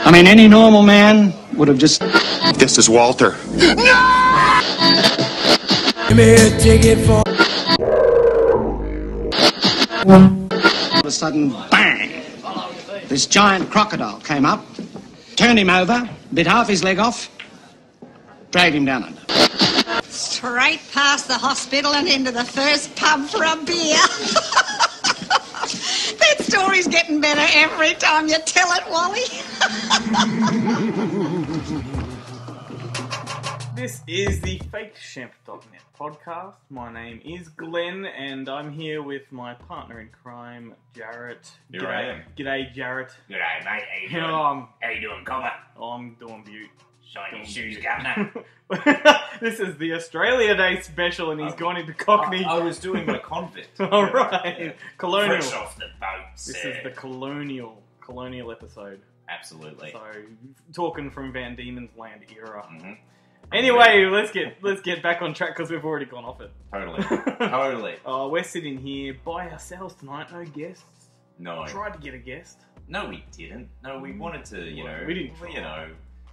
I mean, any normal man would have just... This is Walter. Give me a ticket for... All of a sudden, bang! This giant crocodile came up, turned him over, bit half his leg off, dragged him down under. Straight past the hospital and into the first pub for a beer. That story's getting better every time you tell it, Wally. This is the FakeShamp.net podcast. My name is Glenn, and I'm here with my partner in crime, Jarret. Here I am. G'day, Jarret. G'day, mate. How you doing? How you doing, Copper? I'm doing beaut. Shiny your shoes, Governor. This is the Australia Day special, and he's gone into Cockney. I was doing my convict. All right. Yeah. Colonial. Fresh off the boat, This sir. is the colonial episode. Absolutely. So, talking from Van Diemen's Land era. Mm-hmm. Anyway, let's get back on track because we've already gone off it. Totally. Oh, we're sitting here by ourselves tonight. No guests. No. Tried to get a guest. No, we didn't. No, we wanted to, we didn't try.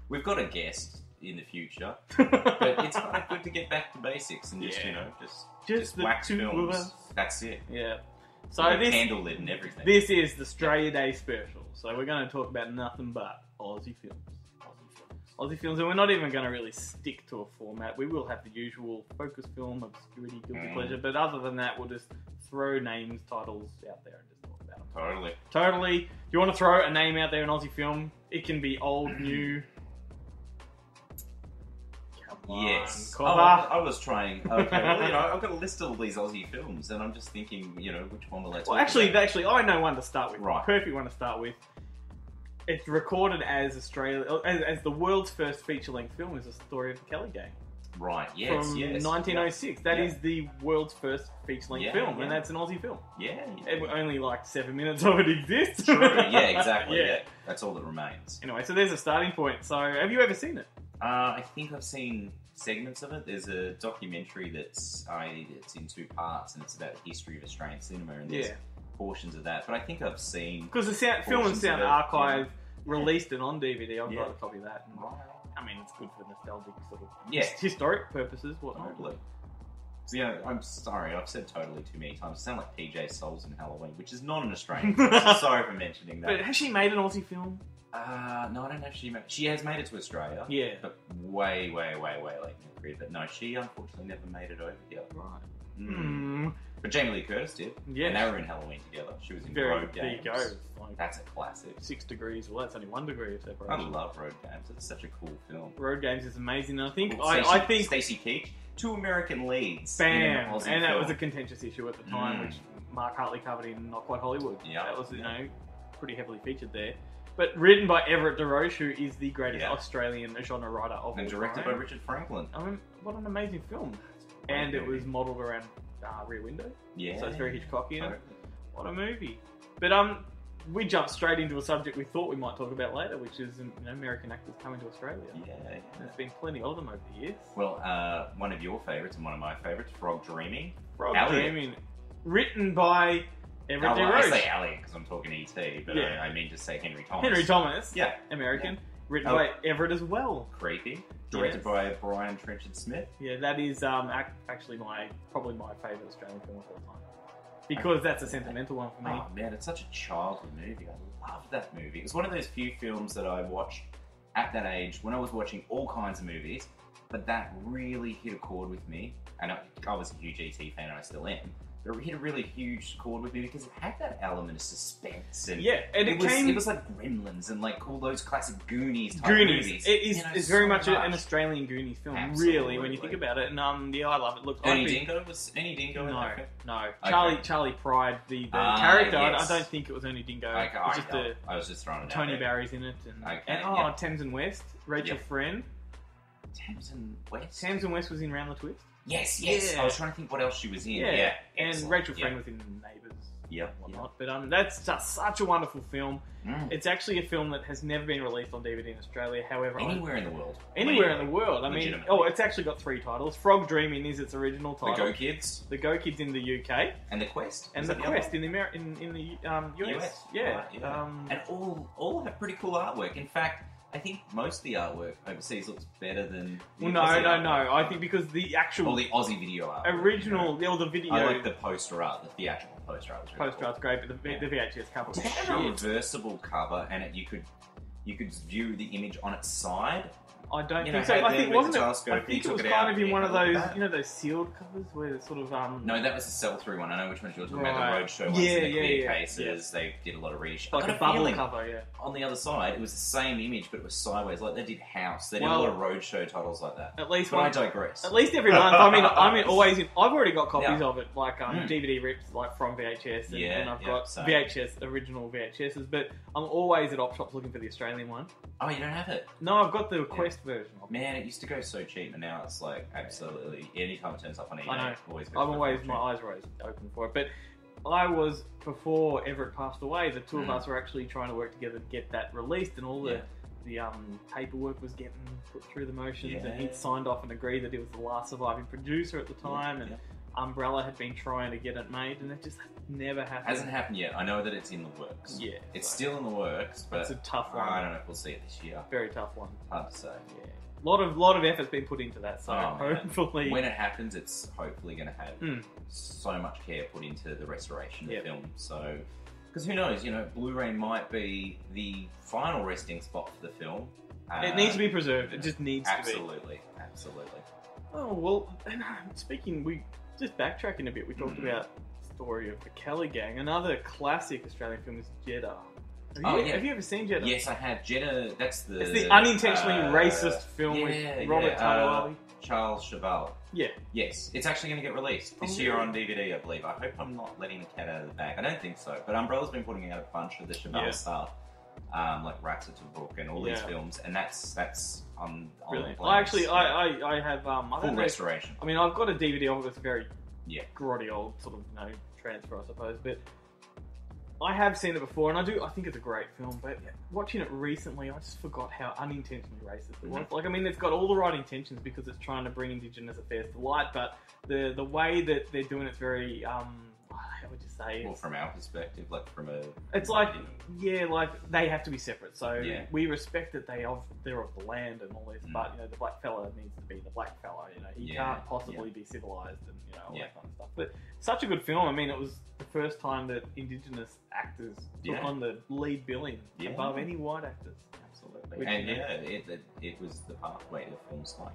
We've got a guest in the future, but it's kind of good to get back to basics and just the wax two of films. us. That's it. Yeah. So With a this candlelit and everything. This is the Australia Day special. So we're going to talk about nothing but Aussie films. Aussie films, and we're not even going to really stick to a format. We will have the usual focus film, obscurity, guilty pleasure, but other than that, we'll just throw names, titles out there and just talk about them. Totally. If you want to throw a name out there, an Aussie film, it can be old, new. Yes. Copper. I was trying. Okay, well, I've got a list of all these Aussie films, and I'm just thinking, which one will I talk Well, about? actually, I know one to start with. Right. Perfect one to start with. It's recorded as as the world's first feature-length film is The Story of the Kelly Gang. Right, yes, From yes. 1906. That is the world's first feature-length film, and that's an Aussie film. Yeah. Only like 7 minutes of it exists. True, yeah, exactly. Yeah. Yeah. That's all that remains. Anyway, so there's a starting point. So, have you ever seen it? I think I've seen segments of it. There's a documentary it's in two parts, and it's about the history of Australian cinema, and there's portions of that. But I think I've seen... Because the Film and Sound Archive released it on DVD. I've got a copy of that. And, Right. I mean, it's good for nostalgic sort of historic purposes. Totally. So, yeah, I'm sorry, I've said totally too many times. I sound like PJ Souls in Halloween, which is not an Australian film, so sorry for mentioning that. But has she made an Aussie film? No, I don't know if she has made it to Australia. Yeah. But way late in her career. But no, she unfortunately never made it over here. Right. But Jamie Lee Curtis did. Yeah. And they were in Halloween together. She was in Road Games. There you go. Like, That's a classic. 6 degrees. Well, that's only 1 degree of separation. I love Road Games. It's such a cool film. Road Games is amazing. And I think Cool. I think Stacey Keach, 2 American leads. bam, in an Aussie and that film. was a contentious issue at the time, which Mark Hartley covered in Not Quite Hollywood. Yeah. That was pretty heavily featured there. But written by Everett DeRoche, who is the greatest Australian genre writer of all time. And directed by Richard Franklin. I mean, what an amazing film. And it was modelled around Rear Window. Yeah. So it's very Hitchcockian. Totally. What a movie. But we jumped straight into a subject we thought we might talk about later, which is American actors coming to Australia. Yeah. There's been plenty of them over the years. Well, one of your favourites and one of my favourites, Frog Dreaming. Frog Dreaming. Written by Everett DeRoche. I say Elliot because I'm talking E.T., but I mean to say Henry Thomas. Henry Thomas. Yeah. American. Yeah. Written by Everett as well. Creepy. Directed by Brian Trenchard Smith. Yeah, that is actually probably my favourite Australian film of all time. Because that's a sentimental one for me. Oh man, it's such a childhood movie. I love that movie. It was one of those few films that I watched at that age when I was watching all kinds of movies, but that really hit a chord with me. And I was a huge E.T. fan and I still am. But it hit a really huge chord with me because it had that element of suspense. And and it was like Gremlins and like all those classic Goonies type Goonies. movies. It's very much an Australian Goonies film, really, when you think about it. And I love it. Look, Ernie Dingo was Ernie Dingo in that? No. Okay. Charlie Pride, the character. Yes. I don't think it was Ernie Dingo. Okay, I was just throwing it Tony out there. Barry's in it, and Thames and West, Rachel Friend. Thames and West. Thames and West was in Round the Twist. Yes. Yeah. I was trying to think what else she was in. Yeah. And Excellent. Rachel Friend was in Neighbours. Yep. whatnot. But that's just such a wonderful film. It's actually a film that has never been released on DVD in Australia. However, Anywhere in the world. Anywhere in the world. I mean, Legitimately. it's actually got 3 titles. Frog Dreaming is its original The title. Go Kids. The Go Kids in the UK. And The Quest. And Is The that Quest other in the US. Yeah. Right, yeah. And all have pretty cool artwork. In fact, I think most of the artwork overseas looks better than the Well, Aussie no. artwork. I think because the actual... Or the Aussie video art. original... the video... I like the poster art, the theatrical poster art. Was really poster art's great, but the VHS cover was Did it have a shit. reversible cover and you could view the image on its side? I don't You think know, so. how I think then with wasn't the it? telescope, I you think it took was it kind out of in and one you of had those, that. those sealed covers where it's sort of No, that was the sell-through one. I know which one you're talking about. Right. The roadshow ones Yeah, in the yeah, clear yeah. cases. They did a lot of reach. like I got a bubble feeling cover. Yeah. on the other side, it was the same image, but it was sideways. Like they did House. They did Well, a lot of roadshow titles like that. At least But one. I digress. At least every month. I mean, always. I've already got copies Yeah. of it, like DVD rips, like from VHS, and, Yeah, and I've yeah, got same. VHS original VHSs. But I'm always at op shops looking for the Australian one. Oh, you don't have it? No, I've got the Quest version of it. Man, it used to go so cheap, and now it's like absolutely anytime it turns up on eBay. I know. Always goes I'm for always cheap. my eyes are always open for it. But I was before Everett passed away. The two of us were actually trying to work together to get that released, and all the paperwork was getting put through the motions, and he'd signed off and agreed that he was the last surviving producer at the time, and Umbrella had been trying to get it made, and it just never happened. Hasn't happened yet. I know that it's in the works. Yeah, it's still in the works, but it's a tough one. I don't know if we'll see it this year. Very tough one. Hard to say. Yeah, lot of effort's been put into that. So hopefully, when it happens, it's hopefully going to have so much care put into the restoration of the film. So, because who knows? You know, Blu-ray might be the final resting spot for the film. It needs to be preserved. It just needs to be. Absolutely. Oh well. We just backtracking a bit. We talked about the story of the Kelly Gang. Another classic Australian film is Jeddah. Have you ever seen Jeddah? Yes, I have. Jeddah. It's the unintentionally racist film with Robert Tattler. Charles Cheval. Yeah. Yes, it's actually going to get released this year on DVD, I believe. I hope I'm not letting the cat out of the bag. I don't think so. But Umbrella's been putting out a bunch of the Cheval stuff, like Ratchet to Book and all these films, and that's on brilliant. the I have full restoration. I mean, I've got a DVD of it that's very grotty old sort of transfer, I suppose, but I have seen it before, and I think it's a great film, but watching it recently, I just forgot how unintentionally racist it was. Like, I mean, it's got all the right intentions because it's trying to bring Indigenous affairs to light, but the way that they're doing it's very, how would you say? Well, from our perspective, like from a... It's like, like, they have to be separate, so we respect that they're of the land and all this, but, the black fella needs to be the black fella, he can't possibly be civilised and, all that kind of stuff. But such a good film. I mean, it was the first time that Indigenous actors took on the lead billing above any white actors. Absolutely. And it was the pathway to films like,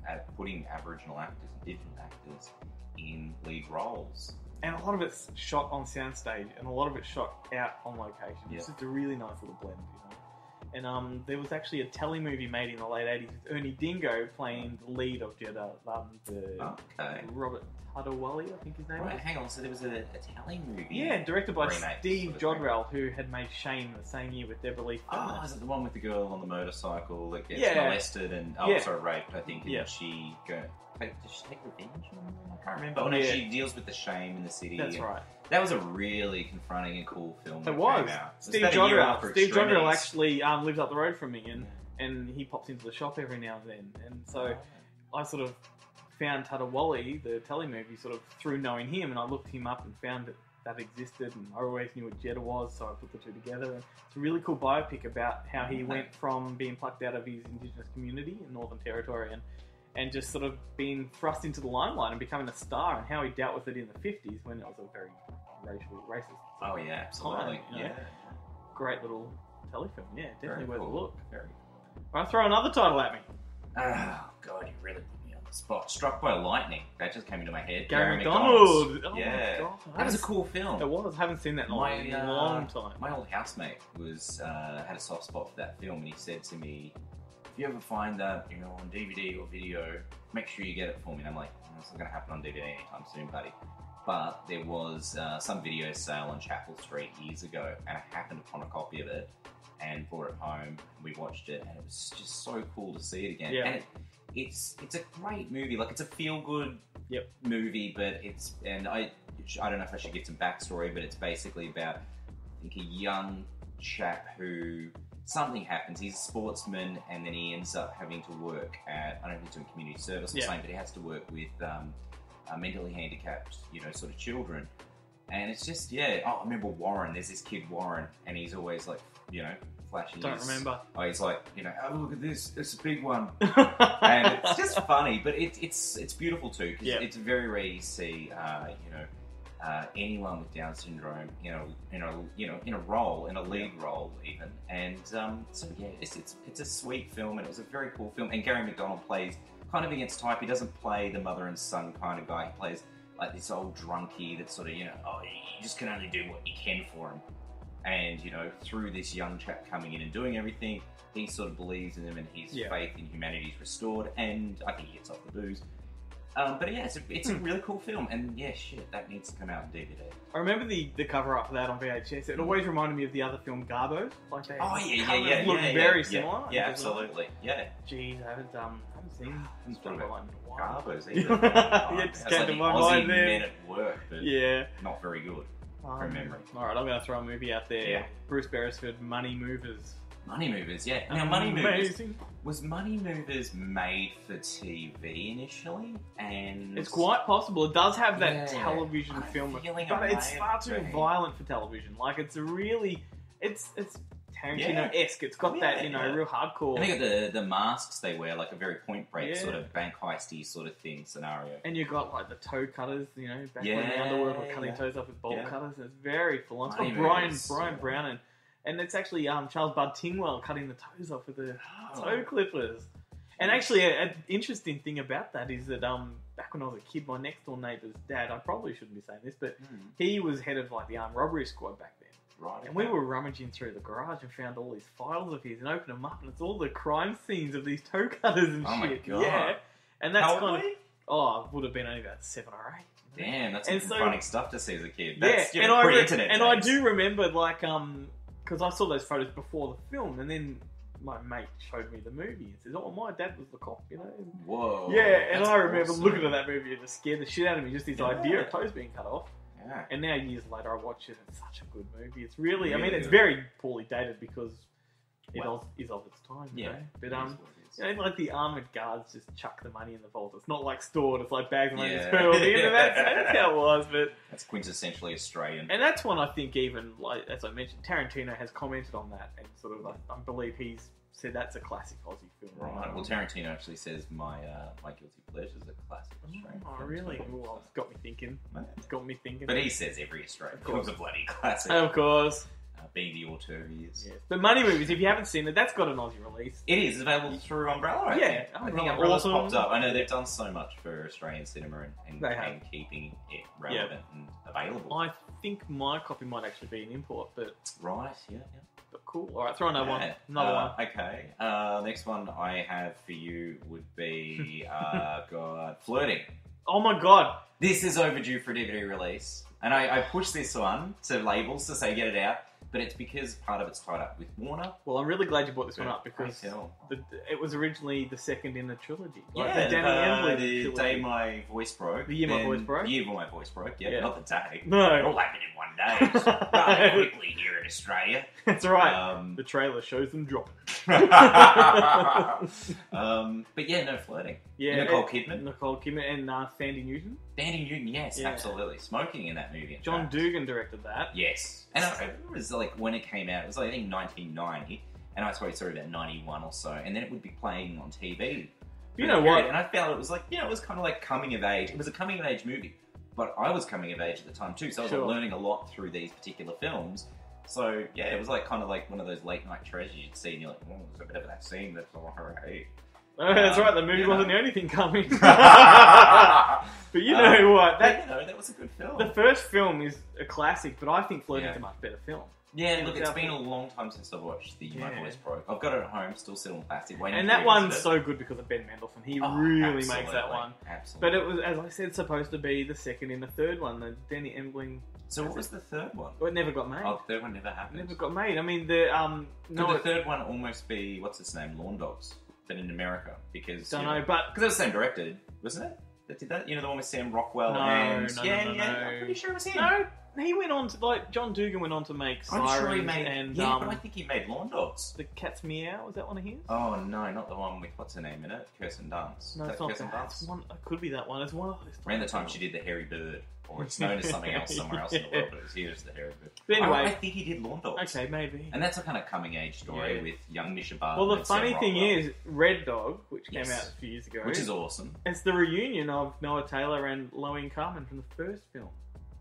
about, putting Aboriginal actors, Indigenous actors in lead roles. And a lot of it's shot on soundstage, and a lot of it's shot out on location. It's just a really nice little blend, And there was actually a telly movie made in the late 80s with Ernie Dingo playing the lead of Jeddah. Robert Tattler, I think his name was. Hang on, so there was a telly movie? Yeah, directed by remake, Steve Jodrell, who had made Shame the same year with Deborah Lee Furness. Oh, is it the one with the girl on the motorcycle that gets molested and raped, I think, and she does she take revenge on them? I can't remember. Oh no, she deals with the shame in the city. That's right. That was a really confronting and cool film. It was. Steve Jodrell actually lives up the road from me, and he pops into the shop every now and then. And so I sort of found Tattawali, the telly movie, sort of through knowing him, and I looked him up and found that existed, and I always knew what Jeddah was, so I put the two together. And it's a really cool biopic about how he went from being plucked out of his Indigenous community in Northern Territory and just sort of being thrust into the limelight and becoming a star, and how he dealt with it in the 50s when it was a very racist. Oh yeah, absolutely. Time, Great little telefilm. Yeah, definitely worth a look. Very. All right, throw another title at me. Oh god, you really put me on the spot. Struck by Lightning. That just came into my head. Gary McDonald. Oh yeah, my God. That was a cool film. It was. I haven't seen that in a long time. My old housemate had a soft spot for that film, and he said to me, if you ever find that, on DVD or video, make sure you get it for me. And I'm like, it's not going to happen on DVD anytime soon, buddy. But there was some video sale on Chapel Street years ago, and I happened upon a copy of it and brought it home. We watched it, and it was just so cool to see it again. Yeah. And it's a great movie. Like, it's a feel-good movie, but I don't know if I should give some backstory, but it's basically about, I think, a young chap who, something happens, he's a sportsman, and then he ends up having to work at, I don't know if he's doing community service or something, but he has to work with mentally handicapped, sort of children. And it's just, I remember Warren, there's this kid Warren, and he's always like, flashing Don't remember. Oh, he's like, oh, look at this, it's a big one. And it's just funny, but it's beautiful too, because it's very rare you see, anyone with Down syndrome, in a role, in a lead role even. And it's a sweet film, and it was a very cool film. And Gary McDonald plays kind of against type. He doesn't play the mother and son kind of guy. He plays like this old drunkie that sort of, you just can only do what you can for him. And, through this young chap coming in and doing everything, he sort of believes in him, and his faith in humanity is restored, and I think he gets off the booze. But yeah, it's a really cool film, and that needs to come out on DVD. I remember the cover-up for that on VHS. It always reminded me of the other film, Garbo. Like they look very similar. Yeah, absolutely. Yeah. Geez, I haven't seen Garbos either. Just came to my Aussie mind there. men at work, but not very good from memory. Alright, I'm going to throw a movie out there. Yeah. Bruce Beresford, Money Movers. Money Movers, yeah. Now, was Money Movers made for TV initially? And it's quite possible. It does have that television film, but it's far too violent for television. Like, it's really, it's Tarantino-esque. It's got that, real hardcore. And they got the masks they wear, like a very Point Break sort of bank heisty sort of thing scenario. And you've got like the toe cutters, back when the underworld were cutting toes off with bolt cutters. And it's very full on. It's got Brian Brown and it's actually Charles Bud Tingwell cutting the toes off with the toe clippers. And actually, an interesting thing about that is that back when I was a kid, my next door neighbour's dad, I probably shouldn't be saying this, but he was head of like the armed robbery squad back then. Right. And we were rummaging through the garage and found all these files of his and opened them up, and it's all the crime scenes of these toe cutters and shit. Oh my god! Yeah, and that's How old I would have been only about 7 or 8. Damn, that's some funny stuff to see as a kid. That's, and I do remember like because I saw those photos before the film, and then my mate showed me the movie and says, "Oh, my dad was the cop," Whoa. Yeah, and I remember looking at that movie and it scared the shit out of me. Just this idea of toes being cut off. Yeah. And now years later, I watch it. It's such a good movie. It's really, it's very poorly dated because it is of its time. Yeah. But like the armoured guards just chuck the money in the vault. It's not like stored. It's like bags of money hurled in. And that's how it was. But that's quintessentially Australian. And that's one I think even, like as I mentioned, Tarantino has commented on that and sort of, I believe he's said that's a classic Aussie film. Right. Well, Tarantino actually says my Guilty Pleasure is a classic Australian film. Oh, really? Well, it's got me thinking. But he says every Australian film's a bloody classic. Of course. Being the auteur he is. Yes. But Money Movies, if you haven't seen it, that's got an Aussie release. It is available through Umbrella, I think. I think Umbrella's popped up. I know they've done so much for Australian cinema and keeping it relevant and available. I think my copy might actually be an import, but... Right, yeah. But cool. Alright, throw another one. Another one. Okay. Next one I have for you would be, Flirting. Oh my god. This is overdue for a DVD release. And I pushed this one to labels to say get it out. But it's because part of it's tied up with Warner. Well, I'm really glad you brought this one up because it was originally the second in the trilogy. Like the the day my voice broke. The year my voice broke? The year my voice broke, not the day. No. It all happened in one day. Rather quickly here in Australia. That's right. The trailer shows them dropping. But yeah, no, Flirting. Yeah, Nicole Kidman and Sandy Newton. Sandy Newton, yes, absolutely. Smoking in that movie. John Dugan directed that. Yes. And I remember it was like when it came out, it was like I think 1990, and I suppose about 91 or so, and then it would be playing on TV. You know what? And I felt it was like, it was kind of like coming of age. It was a coming of age movie, but I was coming of age at the time too, so I was like learning a lot through these particular films. So yeah, it was like kind of like one of those late night treasures you'd see, and you're like, oh, there's a bit of that scene that's all right. That's right, the movie wasn't the only thing coming. But you know what? That was a good film. The first film is a classic, but I think Flirting's a much better film. Yeah, look, it's been a long time since I've watched the My Voice Broke. I've got it at home, still sitting on plastic, waiting. And that one's so good because of Ben Mendelsohn. He really makes that one. Absolutely. But it was, as I said, supposed to be the second and the third one, the Danny Embling. So what was the third one? Well, it never got made. Oh, the third one never happened. Never got made. I mean, Could the third one almost be, what's its name, Lawn Dogs, but in America? Because... Don't know, but... Because it was the same director, wasn't it? that did that? You know, the one with Sam Rockwell No, and... no, yeah, no, yeah, no. I'm pretty sure it was him. No, he went on to, like, John Dugan went on to make I'm Sirens sure he made... and yeah, but I think he made Lawn Dogs. The Cat's Meow. Was that one of his? Oh, no, not the one with, what's her name in it? Kirsten Dunst. No, Is it's that not Kirsten that. Dunst? It's one, it could be that one. It's one of those. Around the time she did the Hairy Bird. Or it's known as something else somewhere else in the world, but it was here as the Hairy Bird. But anyway... I think he did Lawn Dogs. Okay, maybe. And that's a kind of coming-age story with young Misha Barton. Well, the and Sam funny thing Rockwell. is, Red Dog, which came Yes. out a few years ago... Which is awesome. It's the reunion of Noah Taylor and Loeen Carmen from the first film.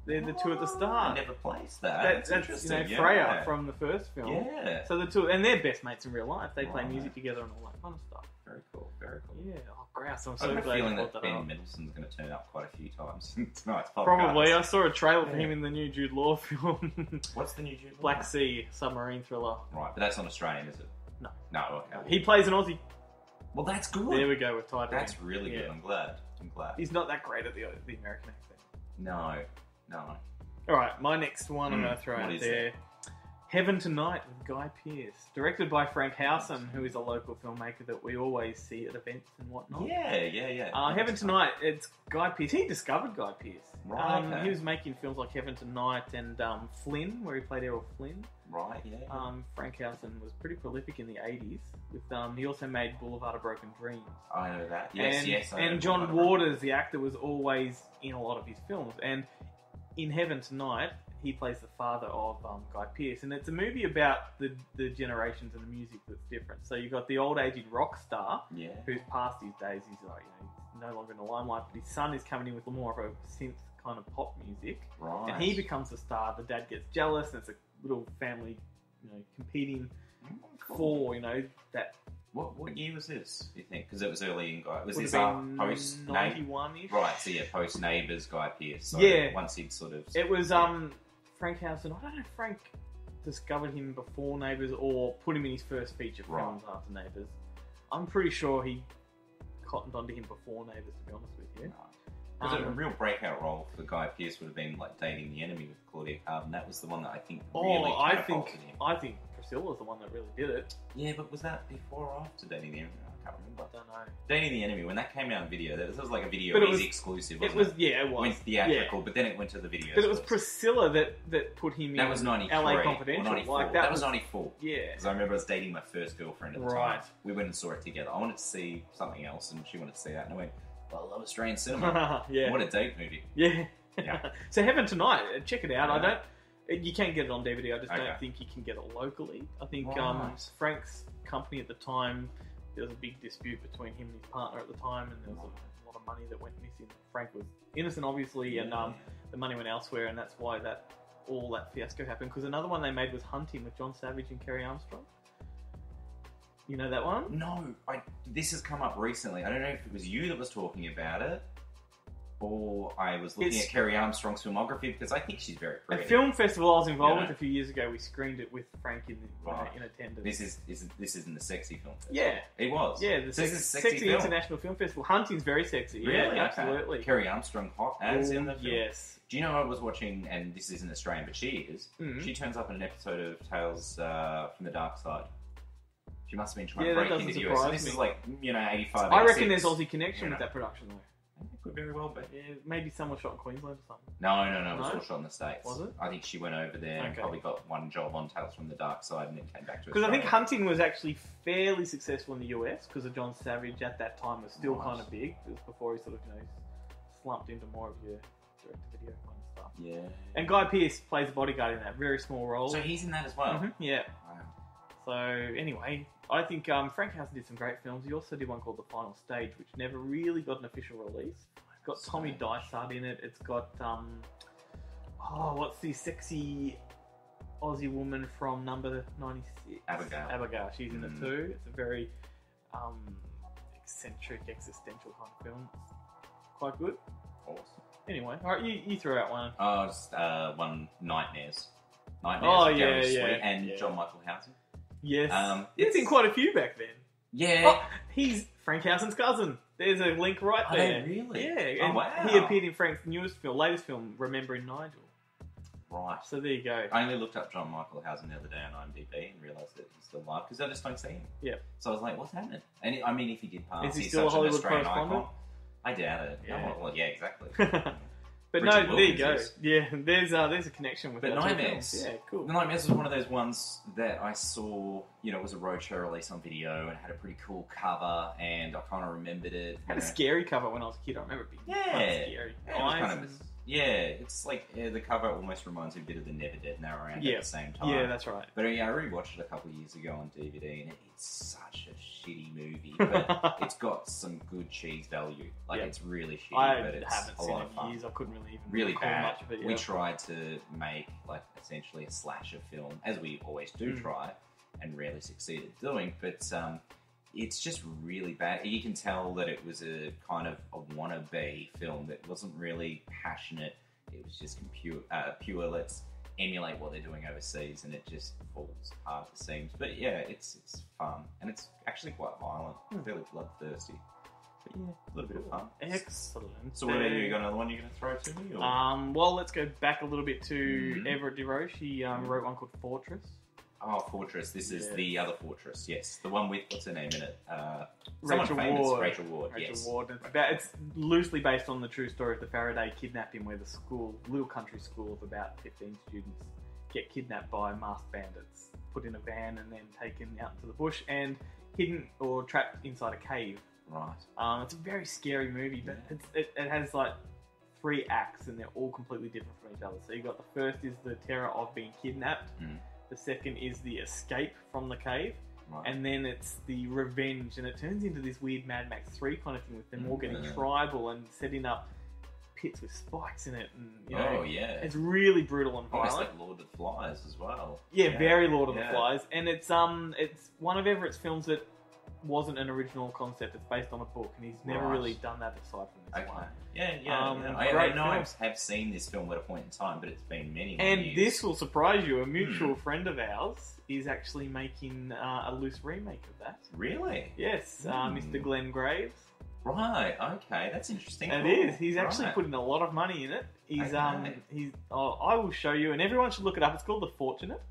They're the two at the I start. never placed that. That's interesting. you know, Freya from the first film. Yeah. So the two, and they're best mates in real life. They play Right. music together and all that kind of stuff. Very cool, very cool. Yeah, oh, grouse. I'm I've so got a glad you feeling brought that that Ben up. Mendelsohn's going to turn up quite a few times in tonight's podcast. Probably. I saw a trailer for Yeah. him in the new Jude Law film. What's the new Jude Law? Black Sea submarine thriller. Right, but that's not Australian, is it? No. No, okay. He plays an Aussie. Well, that's good. There we go with title. That's really good. Yeah. I'm glad. He's not that great at the American accent. No. All right, my next one I'm going to throw What out is there. Heaven Tonight with Guy Pearce, directed by Frank Howson, who is a local filmmaker that we always see at events and whatnot. Yeah. Heaven Tonight, it's Guy Pearce. He discovered Guy Pearce. Right, okay. He was making films like Heaven Tonight and Flynn, where he played Errol Flynn. Right, yeah. Frank Howson was pretty prolific in the 80s. With he also made Boulevard of Broken Dreams. I know that. Yes, yes. I know And John Boulevard of Broken Waters, the actor, was always in a lot of his films. And in Heaven Tonight, he plays the father of Guy Pearce, and it's a movie about the generations and the music that's different. So you've got the old aged rock star, who's past his days. He's like, he's no longer in the limelight, but his son is coming in with more of a synth kind of pop music, Right. and he becomes the star. The dad gets jealous, and it's a little family, competing for that. What year was this, do you think? Because it was early in Guy. Was Would this have been post 91-ish? Right, so yeah, post Neighbours Guy Pearce. So Yeah. once he'd sort of... It was Frank Howson. I don't know if Frank discovered him before Neighbours or put him in his first feature films after Neighbours. I'm pretty sure he cottoned onto him before Neighbours, to be honest with you. Because a real breakout role for Guy Pearce would have been like Dating the Enemy with Claudia Cardin. That was the one that I think really catapulted him. I think Priscilla's the one that really did it. Yeah, but was that before or after Dating the Enemy? I can't remember. I don't know. Dating the Enemy, when that came out in video, this was like a video But it easy was- exclusive, It wasn't was, yeah, it was. Went theatrical, but then it went to the video. But it was Priscilla that put him in That was 93. LA Confidential. Or 94. Like, that was 94. Yeah. Because I remember I was dating my first girlfriend at the Right. time. We went and saw it together. I wanted to see something else, and she wanted to see that. And I went, well, I love Australian cinema. Yeah. What a date movie. Yeah. Yeah. So Heaven Tonight, check it out. Yeah. You can get it on DVD. I just Okay. don't think you can get it locally. I think Right. Frank's company at the time, there was a big dispute between him and his partner at the time, and there was a lot of money that went missing. Frank was innocent, obviously, and the money went elsewhere, and that's why all that fiasco happened. Because another one they made was Hunting with John Savage and Kerry Armstrong. You know that one? No, this has come up recently. I don't know if it was you that was talking about it, or I was looking at Kerry Armstrong's filmography, because I think she's very A pretty. film festival I was involved Yeah. with a few years ago, we screened it with Frank in attendance. This isn't the sexy film festival. Yeah. It was. Yeah, the So this is a sexy film. International Film Festival. Hunting's very sexy. Really? Yeah, Okay. absolutely. Kerry Armstrong hot as in the film. Yes. Do you know I was watching, and this isn't Australian, but she is. Mhm. She turns up in an episode of Tales from the Dark Side. She must have been trying Yeah, to that break doesn't into the US. So surprise this me. is like, 85, I reckon 86. there's Aussie connection You with know. that production, though. It could very well be. Yeah, maybe someone shot in Queensland or something. No, it was No? all shot in the States. Was it? I think she went over there and Okay. probably got one job on Tales from the Dark Side and then came back to Because I think Australia. Hunting was actually fairly successful in the US because of John Savage at that time was still Right. kind of big. It was before he sort of, slumped into more of your direct-to-video kind of stuff. Yeah. And Guy Pearce plays a bodyguard in that, very small role. So he's in that as well? Mhm, yeah. Wow. So anyway, I think Frank Howson did some great films. He also did one called The Final Stage, which never really got an official release. It's got Tommy Dysart in it. It's got what's the sexy Aussie woman from Number 96? Abigail. She's in it too. It's a very eccentric, existential kind of film. It's quite good. Awesome. Anyway, all right, you threw out one. Oh, just one Nightmares. Oh, with yeah, Darren yeah, Sweet and yeah. John Michael Housen. Yes. It's It's in quite a few back then. Yeah. Oh, he's Frank Howson's cousin. There's a link right Are there. they really? Yeah. Oh, And wow. he appeared in Frank's latest film, Remembering Nigel. Right. So there you go. I only looked up John Michael Housen the other day on IMDb and realised that he's still alive because I just don't see him. Yeah. So I was like, what's happening? And if he did pass, Is he he's still a such an Hollywood Australian correspondent? icon. I doubt it. Yeah. No, well, yeah, exactly. But Richard no, there you Wilkins go. is. Yeah, there's a connection with But our two Nightmares. films. Yeah, cool. The Nightmares was one of those ones that I saw, you know, it was a roadshow release on video and had a pretty cool cover, and I kind of remembered it. Had a scary cover when I was a kid. I remember it being kind of scary. Yeah, it was kind of it's like the cover almost reminds me a bit of the Never Dead and They're Around at the same time. Yeah, that's right. But yeah, I rewatched it a couple of years ago on DVD, and it's such a shitty movie, but it's got some good cheese value. Like it's really shitty, but it's haven't a seen lot it of in fun. years. I couldn't really even Really recall bad. much of it. We tried to make like essentially a slasher film, as we always do try, and rarely succeed at doing. But it's just really bad. You can tell that it was a kind of a wannabe film that wasn't really passionate. It was just pure. Let's emulate what they're doing overseas, and it just falls apart at the seams. But yeah, it's fun, and it's actually quite violent, fairly bloodthirsty. But yeah, a little bit of fun. Excellent. So what about you? You got another one you're going to throw to me? Or? Well, let's go back a little bit to Everett DeRoche. He wrote one called Fortress. Oh, Fortress. This is the other Fortress. Yes, the one with what's her name in it? Rachel Ward. Rachel Ward. Rachel Ward. It's loosely based on the true story of the Faraday kidnapping, where the school, little country school of about 15 students, get kidnapped by masked bandits, put in a van, and then taken out into the bush and hidden or trapped inside a cave. Right. It's a very scary movie, but it has like 3 acts, and they're all completely different from each other. So you got the first is the terror of being kidnapped. The second is the escape from the cave. Right. And then it's the revenge, and it turns into this weird Mad Max 3 kind of thing with them all getting tribal and setting up pits with spikes in it. And, you know, it's really brutal and violent. Almost like Lord of the Flies as well. Yeah, very Lord of the Flies. And it's one of Everett's films that wasn't an original concept. It's based on a book, and he's never really done that aside from this one. I know I have seen this film at a point in time, but it's been many years. And this will surprise you. A mutual friend of ours is actually making a loose remake of that. Really? Yes, Mr. Glenn Graves. Right. Okay, that's interesting. It is. He's actually putting a lot of money in it. He's I will show you, and everyone should look it up. It's called The Fortunate.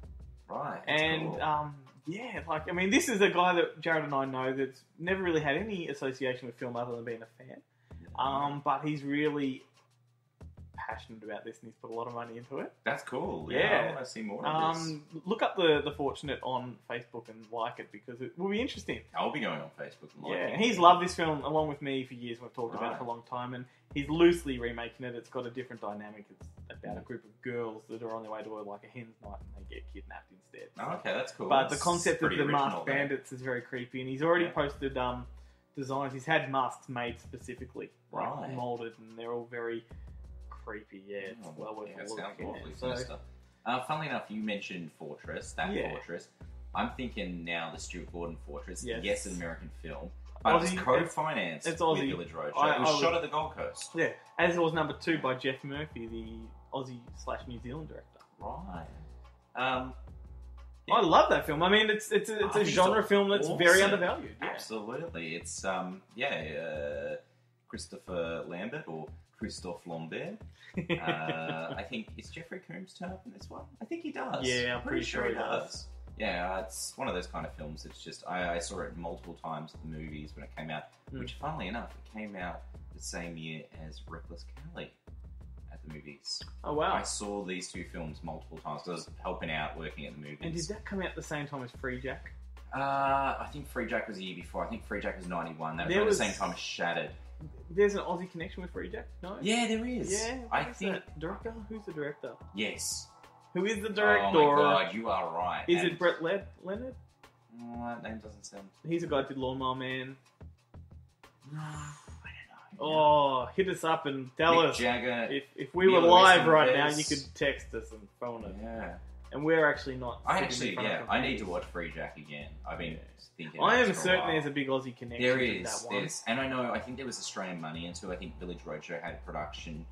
Right. And cool. yeah, like, I mean, this is a guy that Jarret and I know that's never really had any association with film other than being a fan. But he's really passionate about this, and he's put a lot of money into it. That's cool. Yeah. I want to see more of this. Look up the Fortunate on Facebook and like it, because it will be interesting. I'll be going on Facebook and liking it. And he's loved this film along with me for years. We've talked about it for a long time, and he's loosely remaking it. It's got a different dynamic. It's about a group of girls that are on their way to like a hen's night, and they get kidnapped instead. Oh, okay, that's cool. But that's the concept of the masked then. bandits is very creepy, and he's already posted designs. He's had masks made specifically, like molded, and they're all very creepy. Yeah, it's well worth a look. Funnily enough, you mentioned Fortress. Fortress. I'm thinking now the Stuart Gordon Fortress. Yes, an American film. But it's co-financed with Village Roadshow. It was shot at the Gold Coast. Yeah, as it was number 2 by Jeff Murphy, the Aussie/New Zealand director. Right. I love that film. I mean, it's a genre film that's very undervalued. Yeah. Absolutely. It's Christopher Lambert or Christophe Lambert. I think, is Jeffrey Combs turn up in this one? I think he does. Yeah, I'm pretty sure he does. Yeah, it's one of those kind of films. It's just I saw it multiple times at the movies when it came out. Which, funnily enough, it came out the same year as Reckless Kelly at the movies. Oh wow! I saw these 2 films multiple times. I was helping out, working at the movies. And did that come out at the same time as Free Jack? I think Free Jack was a year before. I think Free Jack was 91. That was at the same time as Shattered. There's an Aussie connection with Free Jack? No? Yeah, there is. Yeah, I think that? Director? Who's the director? Yes. Who is the director? Oh my god, you are right. Is it Brett Leonard? That name doesn't sound... He's a guy who did Lawnmower Man. No, I don't know. Oh, hit us up and tell us. Jagger, if we were live right now, you could text us and phone us. Yeah. And we're actually not... I need to watch Free Jack again. I've been thinking I am certain there's a big Aussie connection there with that one. And I think there was Australian money into I think Village Roadshow had production,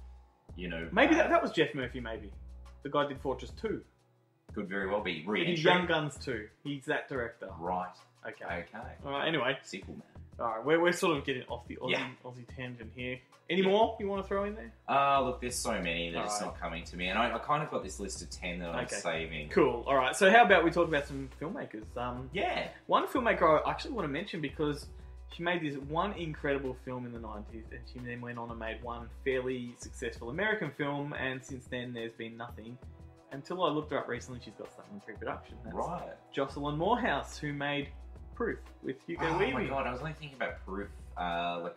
you know... Maybe that was Jeff Murphy, maybe. The guy did Fortress 2. Could very well be. He did Young Guns 2. He's that director. Right. Okay. Alright, anyway. Sequel, man. Alright, we're sort of getting off the Aussie tangent here. Any more you want to throw in there? Look, there's so many that it's not coming to me. And I kind of got this list of 10 that I'm saving. Cool. Alright, so how about we talk about some filmmakers? Yeah. One filmmaker I actually want to mention because She made this one incredible film in the 90s, and she then went on and made one fairly successful American film, and since then there's been nothing. Until I looked her up recently, she's got something in pre-production. That's Right. Jocelyn Moorhouse, who made Proof with Hugo Weaving. Oh my god, I was only thinking about Proof, like,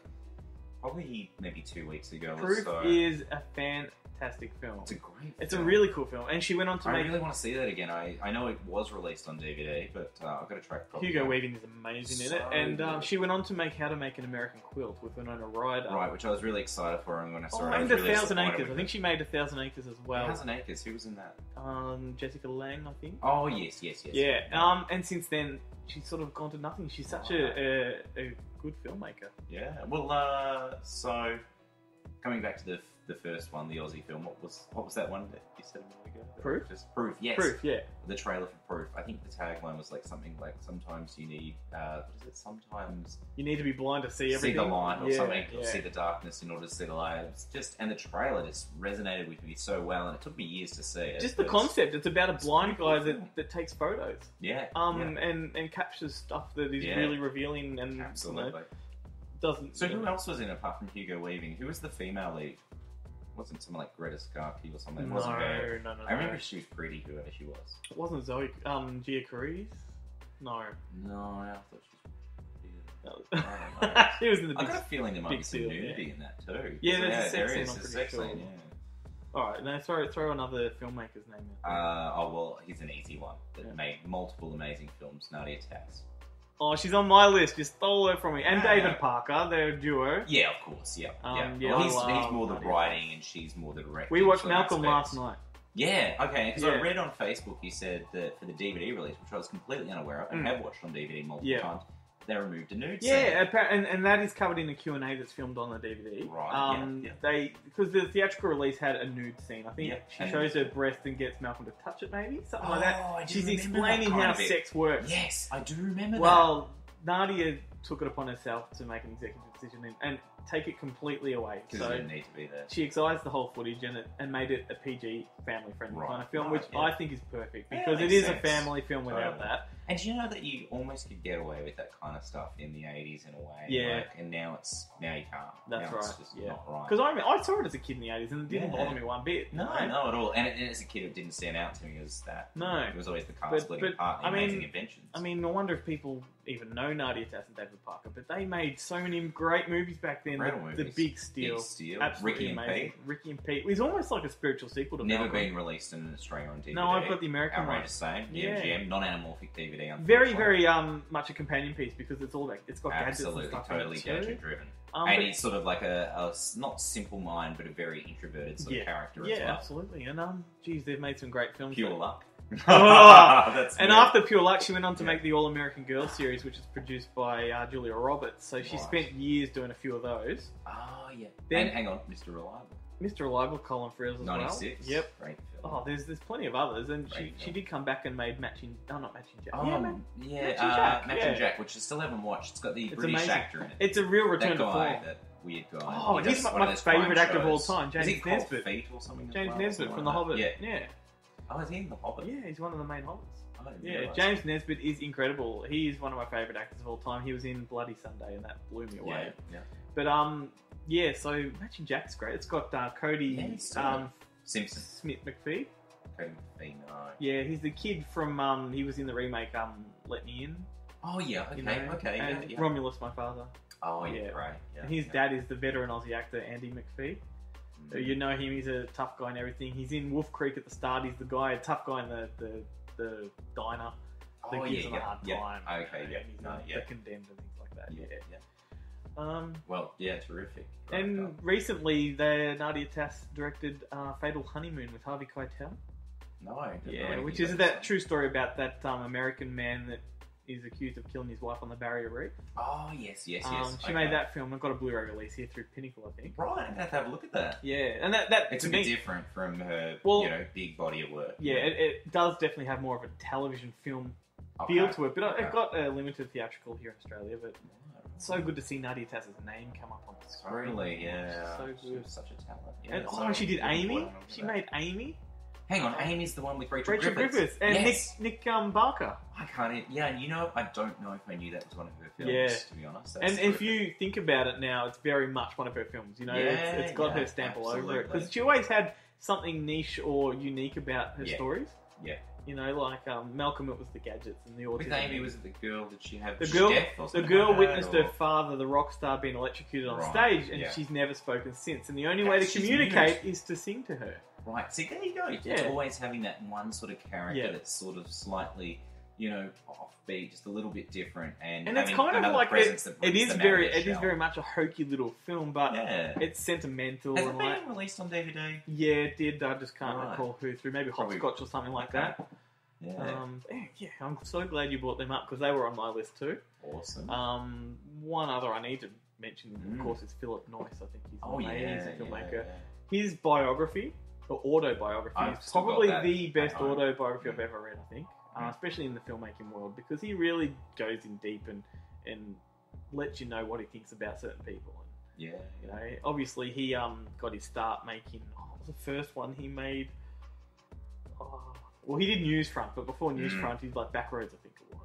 probably maybe 2 weeks ago Proof or so. is a fantastic film. It's a great It's film. a really cool film, and she went on to I make... really want to see that again. I know it was released on DVD, but I've got to try it. Hugo Weaving is amazing in it, So and good. she went on to make How to Make an American Quilt with Winona Ryder. Right, which I was really excited for, and when I saw it, I and was really 1,000 disappointed Acres. with I think it. she made 1,000 Acres as well. 1,000 Acres, who was in that? Jessica Lange, I think. Oh, yes. Yeah, and since then, she's sort of gone to nothing. She's such a good filmmaker. Yeah, well, so, coming back to the first one, the Aussie film, what was that one that you said a minute ago? Proof? Just Proof, yes. Proof, yeah. The trailer for Proof. I think the tagline was like something like, sometimes you need, what is it? Sometimes You need to be blind to see see everything. the light or Yeah, something, or yeah. see the darkness in order to see the light. It's just, and the trailer just resonated with me so well, and it took me years to see it. Just the but concept. It's about a blind pretty guy cool. that takes photos. Yeah. And captures stuff that is Yeah. really revealing and Absolutely. doesn't. So who else was in it apart from Hugo Weaving? Who was the female lead? Wasn't someone like Greta Scarpy or something? It wasn't her. No. I remember she was pretty, whoever she was. It wasn't Zoe Giacarides? No. No, I thought she was pretty. No. I don't know. She was in the I've big... got a feeling there might big be some deal, nudity yeah. in that too. Yeah, there's a sex there scene, is I'm a pretty sex sure. scene, yeah. Alright, now throw another filmmaker's name in. Oh, well, he's an easy one that Yeah. made multiple amazing films. Nadia Tass. Oh, she's on my list. You stole her from me. And Yeah. David Parker, they're a duo. Yeah, of course, yeah. Yeah, Well, I he's love more the Nadia writing and she's more the directing. We watched so in that Malcolm last aspect. night. Yeah, okay, because Yeah. I read on Facebook you said that for the DVD release, which I was completely unaware of and have watched on DVD multiple Yeah. times, they removed a nude scene. Yeah, and that is covered in the Q&A that's filmed on the DVD. Right, yeah. They because the theatrical release had a nude scene. I think Yeah, she and- shows her breast and gets Malcolm to touch it, maybe something like Oh, I that. do She's remember explaining that kind how of it. sex works. Yes, I do remember that. Well, Nadia took it upon herself to make an executive decision and take it completely away. Because So it didn't need to be there. she excised the whole footage and made it a PG, family-friendly Right, kind of film, right, which yeah. I think is perfect Yeah, because it makes is sense. a family film without Totally. that. And do you know that you almost could get away with that kind of stuff in the 80s in a way? Yeah. Like, and now you can't. That's now right. It's just Yeah. not right. Because I saw it as a kid in the 80s and it didn't Yeah. bother me one bit. No, you know? not at all. And as a kid, it didn't stand out to me as that. No. It was always the car But- splitting but, apart, the I mean- amazing inventions. I mean, no wonder if people even know Nadia Tass and David Parker, but they made so many great movies back then. Incredible The movies. Big Steal. Big Steal. Absolutely Ricky and amazing. Pete. Ricky and Pete. It was almost like a spiritual sequel to Never Malcolm. been released in Australia on DVD. No, I've got the American one. Outrageous same. Yeah. MGM, non-anamorphic DVD. Very, unfortunately. very much a companion piece because it's all like it's got gadgets Absolutely, and stuff totally in it too. gadget driven. Um, and but- he's sort of like a not simple mind, but a very introverted sort of character Yeah, as well. absolutely. And geez, they've made some great films. Pure luck. Oh! That's And weird. after Pure Luck, she went on to Yeah. make the All American Girl series, which is produced by Julia Roberts. So she Right. spent years doing a few of those. Oh, yeah. Then- And hang on, Mr. Reliable. Mr. Reliable, Colin Firth as 96. well. Yep. Great film. Oh, there's plenty of others, and Great she film. did come back and made Matching. Oh, not Matching Jack. Yeah, Matching Matching Jack, Jack, which I still haven't watched. It's got the It's British amazing. actor in it. It's a real return that to guy, form. that weird guy. Oh, He he's does my one of those crime favourite actor of all shows. time, James Is he called Nesbitt. Feet or something? as James well, Nesbitt something from The like Hobbit. that? Yeah. Oh, is he in The Hobbit? Yeah, he's one of the main hobbits. I didn't Yeah, realise. James Nesbitt is incredible. He is one of my favourite actors of all time. He was in Bloody Sunday, and that blew me away. Yeah. But yeah. So Matching Jack's great. It's got Cody Yeah, it's still- Simpson. Smith McPhee. Okay, no. Yeah, he's the kid from. He was in the remake Let Me In. Oh, yeah, okay, You know, okay, and yeah. Romulus, my father. Oh, yeah, Yeah. great. Yeah, And his yeah. dad is the veteran Aussie actor Andy McPhee. You know him. He's a tough guy and everything. He's in Wolf Creek at the start. He's the guy, tough guy in the diner. Oh, That gives yeah, him a hard yeah. time. Okay, and yeah, he's no, yeah. the condemned and things like that. Yeah, Yeah. yeah. Well, yeah, terrific. Great And film. recently, Nadia Tass directed Fatal Honeymoon with Harvey Keitel. No, I didn't know Yeah, anything which is about that this. true story about that American man that is accused of killing his wife on the Barrier Reef. Oh, yes. She Okay. made that film and got a Blu-ray release here through Pinnacle, I think. Right, I'm going to have to have a look at that. Yeah, and that It's to a bit me, different from her, Well, big body of work. yeah, it does definitely have more of a television film Okay, feel to it, but okay. it got a limited theatrical here in Australia. But it's so good to see Nadia Tass's name come up on the screen. Totally, yeah. So She good. was such a talent. Yeah, And so she did looking Amy. forward to She that. made Amy. Hang on, Amy's the one with Rachel Rachel Griffiths. Griffiths and Yes. Nick Barker. I can't. Yeah, and you know, I don't know if I knew that was one of her films. Yeah. To be honest. That's And if terrific. you think about it now, it's very much one of her films. You know, it's got her stamp all over it absolutely. because she always had something niche or unique about her Yeah. stories. Yeah. You know, like Malcolm, it was the gadgets and the autism. With Amy, was it the girl? Did she have The girl, death or the something girl like that, witnessed or- her father, the rock star, being electrocuted on Right, stage, and yeah. she's never spoken since. And the only way to She's communicate mute. is to sing to her. Right. See, there you go. It's Yeah. always having that one sort of character Yeah. that's sort of slightly, you know, offbeat, just a little bit different, and And it's having kind of another like presence that it brings is them very, out of it their is shell. very much a hokey little film, but Yeah. it's sentimental Has and it like. been released on DVD? Yeah, it did. I just can't Right. recall who through. Maybe Probably- Hopscotch or something like Okay. that. Yeah. Yeah, I'm so glad you brought them up because they were on my list too. Awesome. One other I need to mention, of course, is Philip Noyce. I think he's Oh, amazing yeah, filmmaker. yeah. His biography, or autobiography, I've is still got probably that the best at home. autobiography I've ever read, I think. Especially in the filmmaking world, because he really goes in deep and lets you know what he thinks about certain people. And, Yeah. you know, obviously he got his start making. What was the first one he made? Well, he did Newsfront, but before Newsfront, he's like Backroads, I think it was.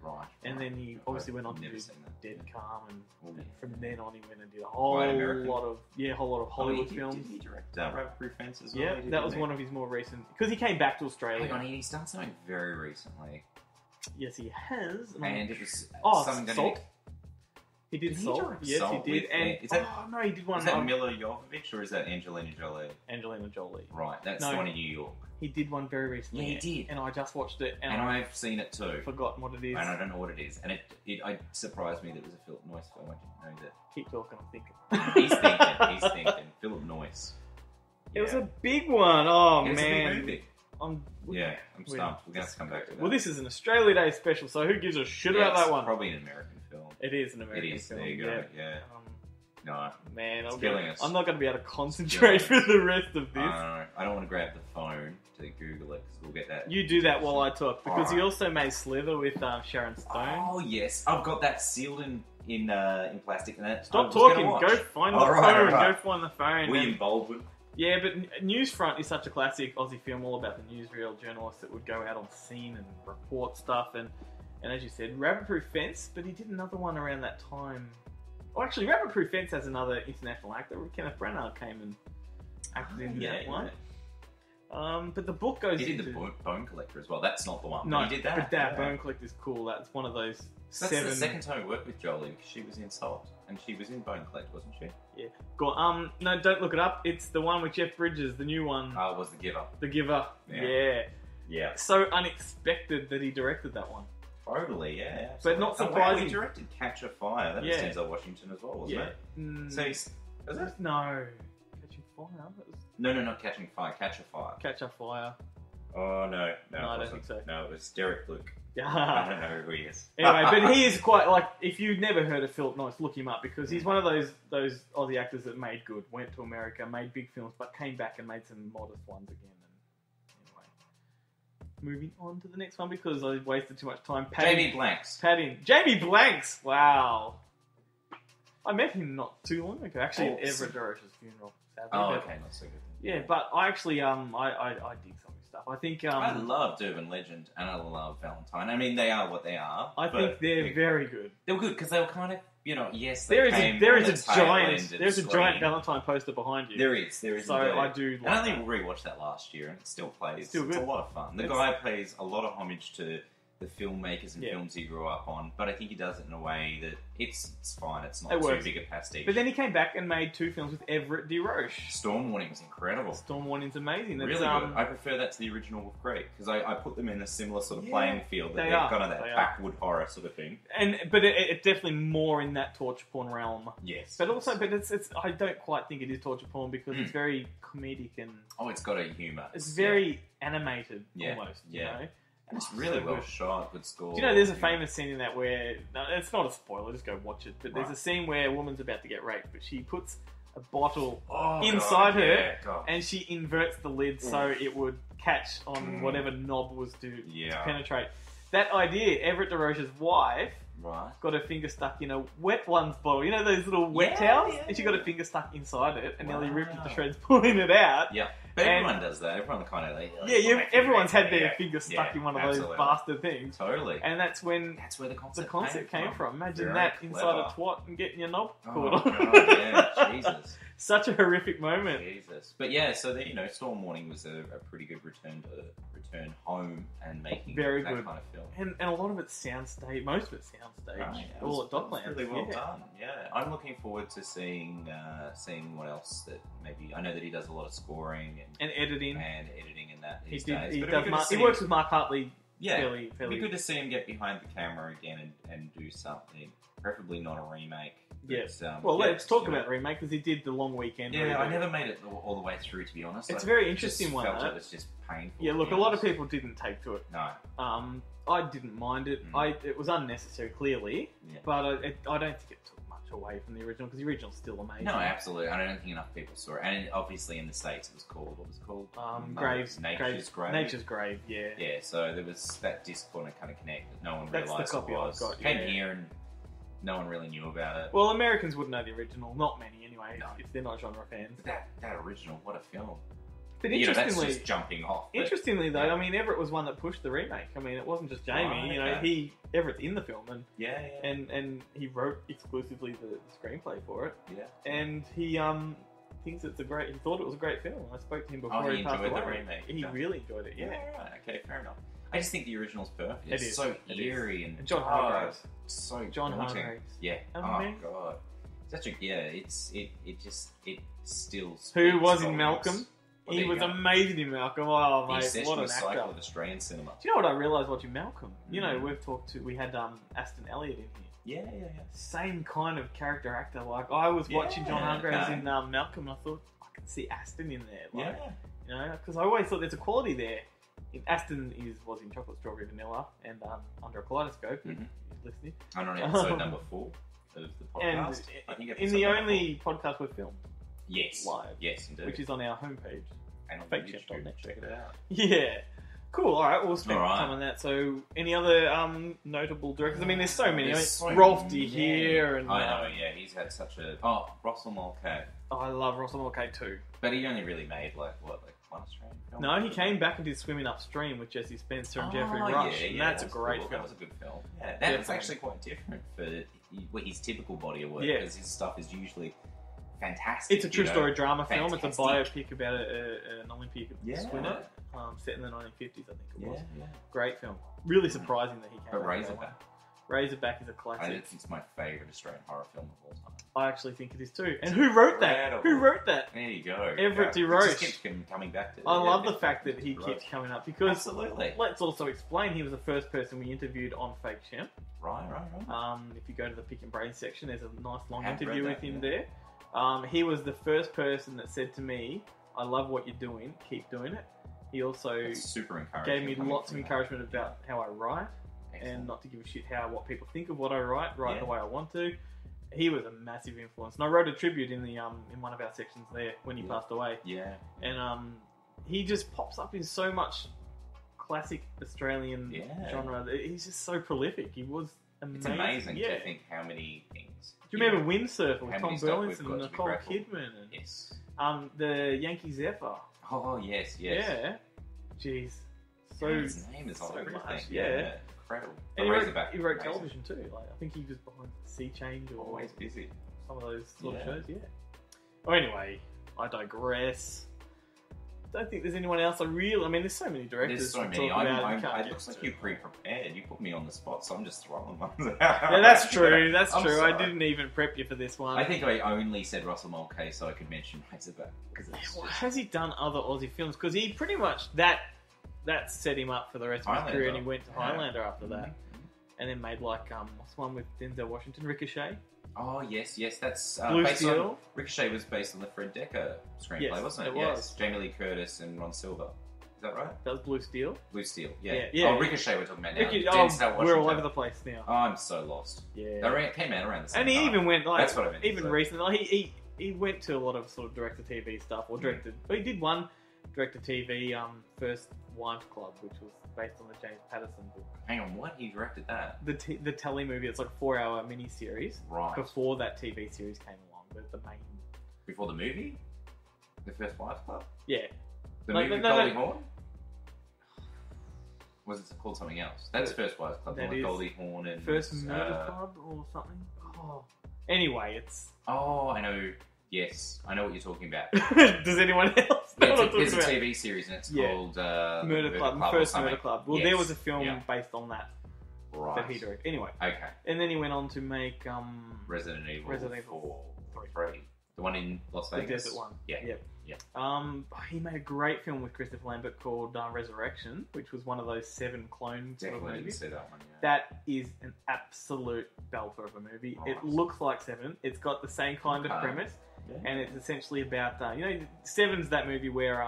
Right. And then he obviously went on to Never do seen that. Dead Calm, and Oh, yeah. from then on he went and did a whole Quite American. lot of Hollywood films. Did he direct Rabbit Proof Fence as well? Yeah, He did, that was didn't one of his more recent, because he came back to Australia. Hang on, he's done something very recently, Yes, he has. and it was Oh, something that Salt. He did Did he Salt. direct Yes, Salt he did. with- And is that- oh no, he did one. Is that on Mila Jovovich or is that Angelina Jolie? Angelina Jolie. Right, that's No. the one in New York. He did one very recently. Yeah, he did. And I just watched it, and And I I've seen it too. forgotten what it is. And I don't know what it is. And it surprised me that it was a Philip Noyce film. I didn't know Keep talking, I'm thinking. that. He's thinking. Philip Noyce. It was a big one. Oh It was a big man. movie. I'm Yeah, I'm stumped. We're going to have to come back to that. Well, this is an Australia Day special, so who gives a shit Yeah, about it's that one? probably an American film. It is an American It is. film. There you go. Yeah. No, Man, It's I'm killing us. I'm not going to be able to concentrate for the rest of this. I don't want to grab the phone to Google it because we'll get that. You do that while I talk, because he Alright. also made Slither with Sharon Stone. Oh yes, I've got that sealed in plastic. And that Stop I was gonna talking. watch. Go find the Alright, phone. alright. Go find the phone. William And- Baldwin. yeah, but Newsfront is such a classic Aussie film, all about the newsreel journalist that would go out on scene and report stuff. And as you said, Rabbit Proof Fence, but he did another one around that time. Oh, actually, Rabbit Proof Fence has another international actor. Kenneth Branagh came and acted in that one. But the book goes He did into... the Bone Collector as well. That's not the one. No, but he did that. but that yeah. Bone Collector's cool. That's one of those That's seven... the second time I worked with Jolie because she was in Salt and she was in Bone Collector, wasn't she? Yeah. Go on. No, don't look it up. It's the one with Jeff Bridges, the new one. Oh, was The Giver. The Giver. Yeah. Yeah. So unexpected that he directed that one. Totally, yeah. But not Oh, wow, surprising. he directed Catch a Fire. That was Yeah. Denzel Washington as well, wasn't Yeah. it? Mm, So he's... Is it? no. Catching Fire? That was No, not Catching Fire. Catch a Fire. Catch a Fire. Oh, no. No, I it don't wasn't. think so. No, it was Derek Luke. I Yeah. don't know who he is. Anyway, but he is quite like, if you've never heard of Philip Noyce, look him up, because he's one of those Aussie actors that made good, went to America, made big films, but came back and made some modest ones again. And anyway, moving on to the next one because I wasted too much time. Jamie Blanks. Jamie Blanks. Wow. I met him not too long ago, actually, at Everett DeRoche's funeral. Sadly, Oh, but- okay, not so good. Yeah, but I actually I dig some of his stuff. I think I love Durban Legend and I love Valentine. I mean, they are what they are. I think they're very good. They were good because they were kind of, yes, they There is came there on is the a tail giant end of there's a the giant screen. Valentine poster behind you. There is. So indeed. I do And I like think we rewatched that last year and it still plays. Still It's good. a lot of fun. The It's- guy pays a lot of homage to the filmmakers and Yeah. films he grew up on, but I think he does it in a way that it's fine. It's not It too works. big a pastiche. But then he came back and made two films with Everett DeRoche. Storm Warning was incredible. Storm Warning's amazing. It's, Really good. I prefer that to the original with Greg because I put them in a similar sort of Yeah, playing field. That they they're are. kind of that They are. backwood horror sort of thing. but it's definitely more in that torture porn realm. Yes. But also, it's I don't quite think it is torture porn because it's very comedic and Oh, it's got a humour. it's very animated Yeah. almost. Yeah. You know? And it's really So well good. shot, good score. Do you know there's a famous scene in that where... No, it's not a spoiler, just go watch it. But there's Right. a scene where a woman's about to get raped, but she puts a bottle Oh, inside God, her yeah, God. and she inverts the lid so it would catch on whatever knob was to penetrate. That idea, Everett DeRoche's wife Right. got her finger stuck in a wet ones bottle. You know those little wet Yeah, towels? yeah, and she got her finger stuck inside it and nearly ripped it to Wow. shreds pulling it out. Yeah. But everyone does that. Everyone kind of everyone's had their finger stuck in one of those bastard things. Totally. And that's where the concept came from. Imagine that inside a twat and getting your knob caught on. God, yeah, Jesus. Such a horrific moment. Jesus. But yeah, so Storm Warning was a pretty good return home and making very that good kind of film. And a lot of it's soundstage. Most of it's soundstage. All at Docklands. Really well done. Yeah, I'm looking forward to seeing what else that maybe. I know that he does a lot of scoring and editing in that. He works with Mark Hartley. Yeah, fairly. It'd be good to see him get behind the camera again and do something. Preferably not a remake. Yes. Let's talk about the remake because he did the Long Weekend. Yeah, reboot. I never made it all the way through, to be honest. It's a very interesting one. Felt it was just painful. Yeah, look, a lot of people didn't take to it. No. I didn't mind it. It was unnecessary, clearly, but I don't think it took much away from the original because the original's still amazing. No, absolutely. I don't think enough people saw it, and obviously in the States it was called Nature's Grave. Nature's Grave. Yeah. Yeah. So there was that disc on it kind of connected. No one realised what it was. I've got, Came here and no one really knew about it. Well, Americans wouldn't know the original. Not many, anyway, if they're not genre fans. That original, what a film. But interestingly, that's just jumping off. Interestingly, though, I mean, Everett was one that pushed the remake. I mean, it wasn't just Jamie. Everett's in the film, and and he wrote exclusively the screenplay for it. Yeah, and he thinks it's a great. He thought it was a great film. I spoke to him before he passed away. enjoyed the remake. He really enjoyed it. Yeah. Right. Okay, fair enough. I just think the original's perfect. It is so eerie and John Hargraves. So John haunting. Hargraves. Yeah. Amazing. Oh god. Such a it still. Who was volumes. in Malcolm? Well, he was amazing in Malcolm. Oh mate, what an actor! Cycle of Australian cinema. Do you know what I realised watching Malcolm? You know, we had Aston Elliott in here. Yeah. Same kind of character actor. Like I was watching John Hargraves in Malcolm, and I thought I can see Aston in there. Like, you know, because I always thought there's a quality there. Aston was in Chocolate Strawberry Vanilla and Under a Kaleidoscope. If you're listening. I'm on episode number 4 of the podcast. And I think in the only podcast we've filmed. Yes. Live. Yes, indeed. Which is on our homepage. And on fakechef.net. Check it out. Yeah. Cool. All right. We'll spend time on that. So, any other notable directors? I mean, there's so many. Rolf De Heer and... I know, yeah. He's had such a... Russell Mulcahy. Oh, I love Russell Mulcahy too. But he only really made, one Australian film? No, he came back and did Swimming Upstream with Jesse Spencer and Jeffrey Rush. And that's a great film. That was a good film. Yeah, that's actually quite different for his typical body of work. Because his stuff is usually... fantastic. It's a true story drama film. It's a biopic about an Olympic swimmer set in the 1950s, I think it was. Yeah. Great film. Really surprising that he came. But Razorback. Razorback is a classic. I think it's my favourite Australian horror film of all time. I actually think it is too. And who wrote that? Who wrote that? There you go. Everett DeRoche. It just keeps coming back to it. I love the fact that he keeps coming up because absolutely. Let's also explain he was the first person we interviewed on Fake Chef. Right. If you go to the Pick and Brain section, there's a nice long interview with him there. He was the first person that said to me, "I love what you're doing. Keep doing it." He also gave me lots of encouragement about how I write. Excellent. And not to give a shit what people think of what I write the way I want to. He was a massive influence, and I wrote a tribute in the in one of our sections there when he passed away. Yeah, and he just pops up in so much classic Australian genre. He's just so prolific. He was amazing. It's amazing to think how many things. Do you remember Windsurfer with Tom Burlinson and Nicole Kidman? And, yes. The Yankee Zephyr. Oh yes. Yeah. Jeez. So his name is so everything. Much. Yeah. Incredible. And he wrote television too. Like I think he was behind Sea Change or always busy. Some of those sort of shows. Yeah. Well, anyway, I digress. I don't think there's anyone else I mean, there's so many directors. There's so many. It looks like you're pre-prepared. You put me on the spot, so I'm just throwing ones out. Yeah, that's true. That's true. I didn't even prep you for this one. I think I only said Russell Mulcahy so I could mention Razorback. Has he done other Aussie films? Because he pretty much that set him up for the rest of his career, and he went to Highlander after that, and then made what's the one with Denzel Washington, Ricochet. Oh yes, that's Blue Steel. Ricochet was based on the Fred Decker screenplay, wasn't it? Was. Jamie Lee Curtis and Ron Silver. Is that right? That was Blue Steel. Blue Steel, yeah. Oh, Ricochet we're talking about now. We're all over the place now. Oh, I'm so lost. Yeah. They came out around the same time. And he even went that's what I meant. Even recently, he went to a lot of sort of direct-to-TV stuff, or directed. But he did one direct-to-TV First Wives Club, which was based on the James Patterson book. Hang on, what? He directed that? The telly movie. It's like a 4-hour mini-series. Right. Before that TV series came along, but the main... Before the movie? The First Wives Club? Yeah. The Like, movie no, Goldie no. Hawn? Was it called something else? That's First Wives Club. That Like is Goldie Hawn and First Murder Club or something. Oh. Anyway, it's. Oh, I know. Yes, I know what you're talking about. Does anyone else know what I'm There's talking a about? TV series and it's Yeah. called Murder Club, or First something. Murder Club. Well, Yes. there was a film Yeah. based on that Right. he directed. Anyway, Okay. and then he went on to make Resident Evil Resident Evil 3. The one in Las the Vegas. desert one. Yeah. Yep. Yeah. He made a great film with Christopher Lambert called Resurrection, which was one of those 7 clone sort of Definitely didn't movies. see that one. Yeah. That is an absolute belter of a movie. Right. It looks like Seven. It's got the same kind of Okay. premise, Yeah. and it's essentially about Seven's that movie where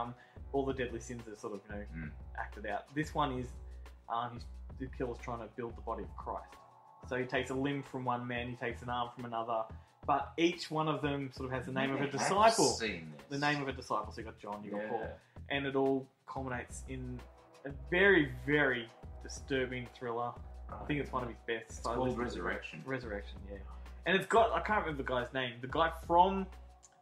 all the deadly sins are sort of acted out. This one is the killer's trying to build the body of Christ. So he takes a limb from one man, he takes an arm from another, but each one of them sort of has the name of a disciple. Seen this. The name of a disciple. So you got John, you got Yeah. Paul, and it all culminates in a very, very disturbing thriller. I think it's one of his best. It's called Resurrection. Resurrection, yeah. And it's got, I can't remember the guy's name. The guy from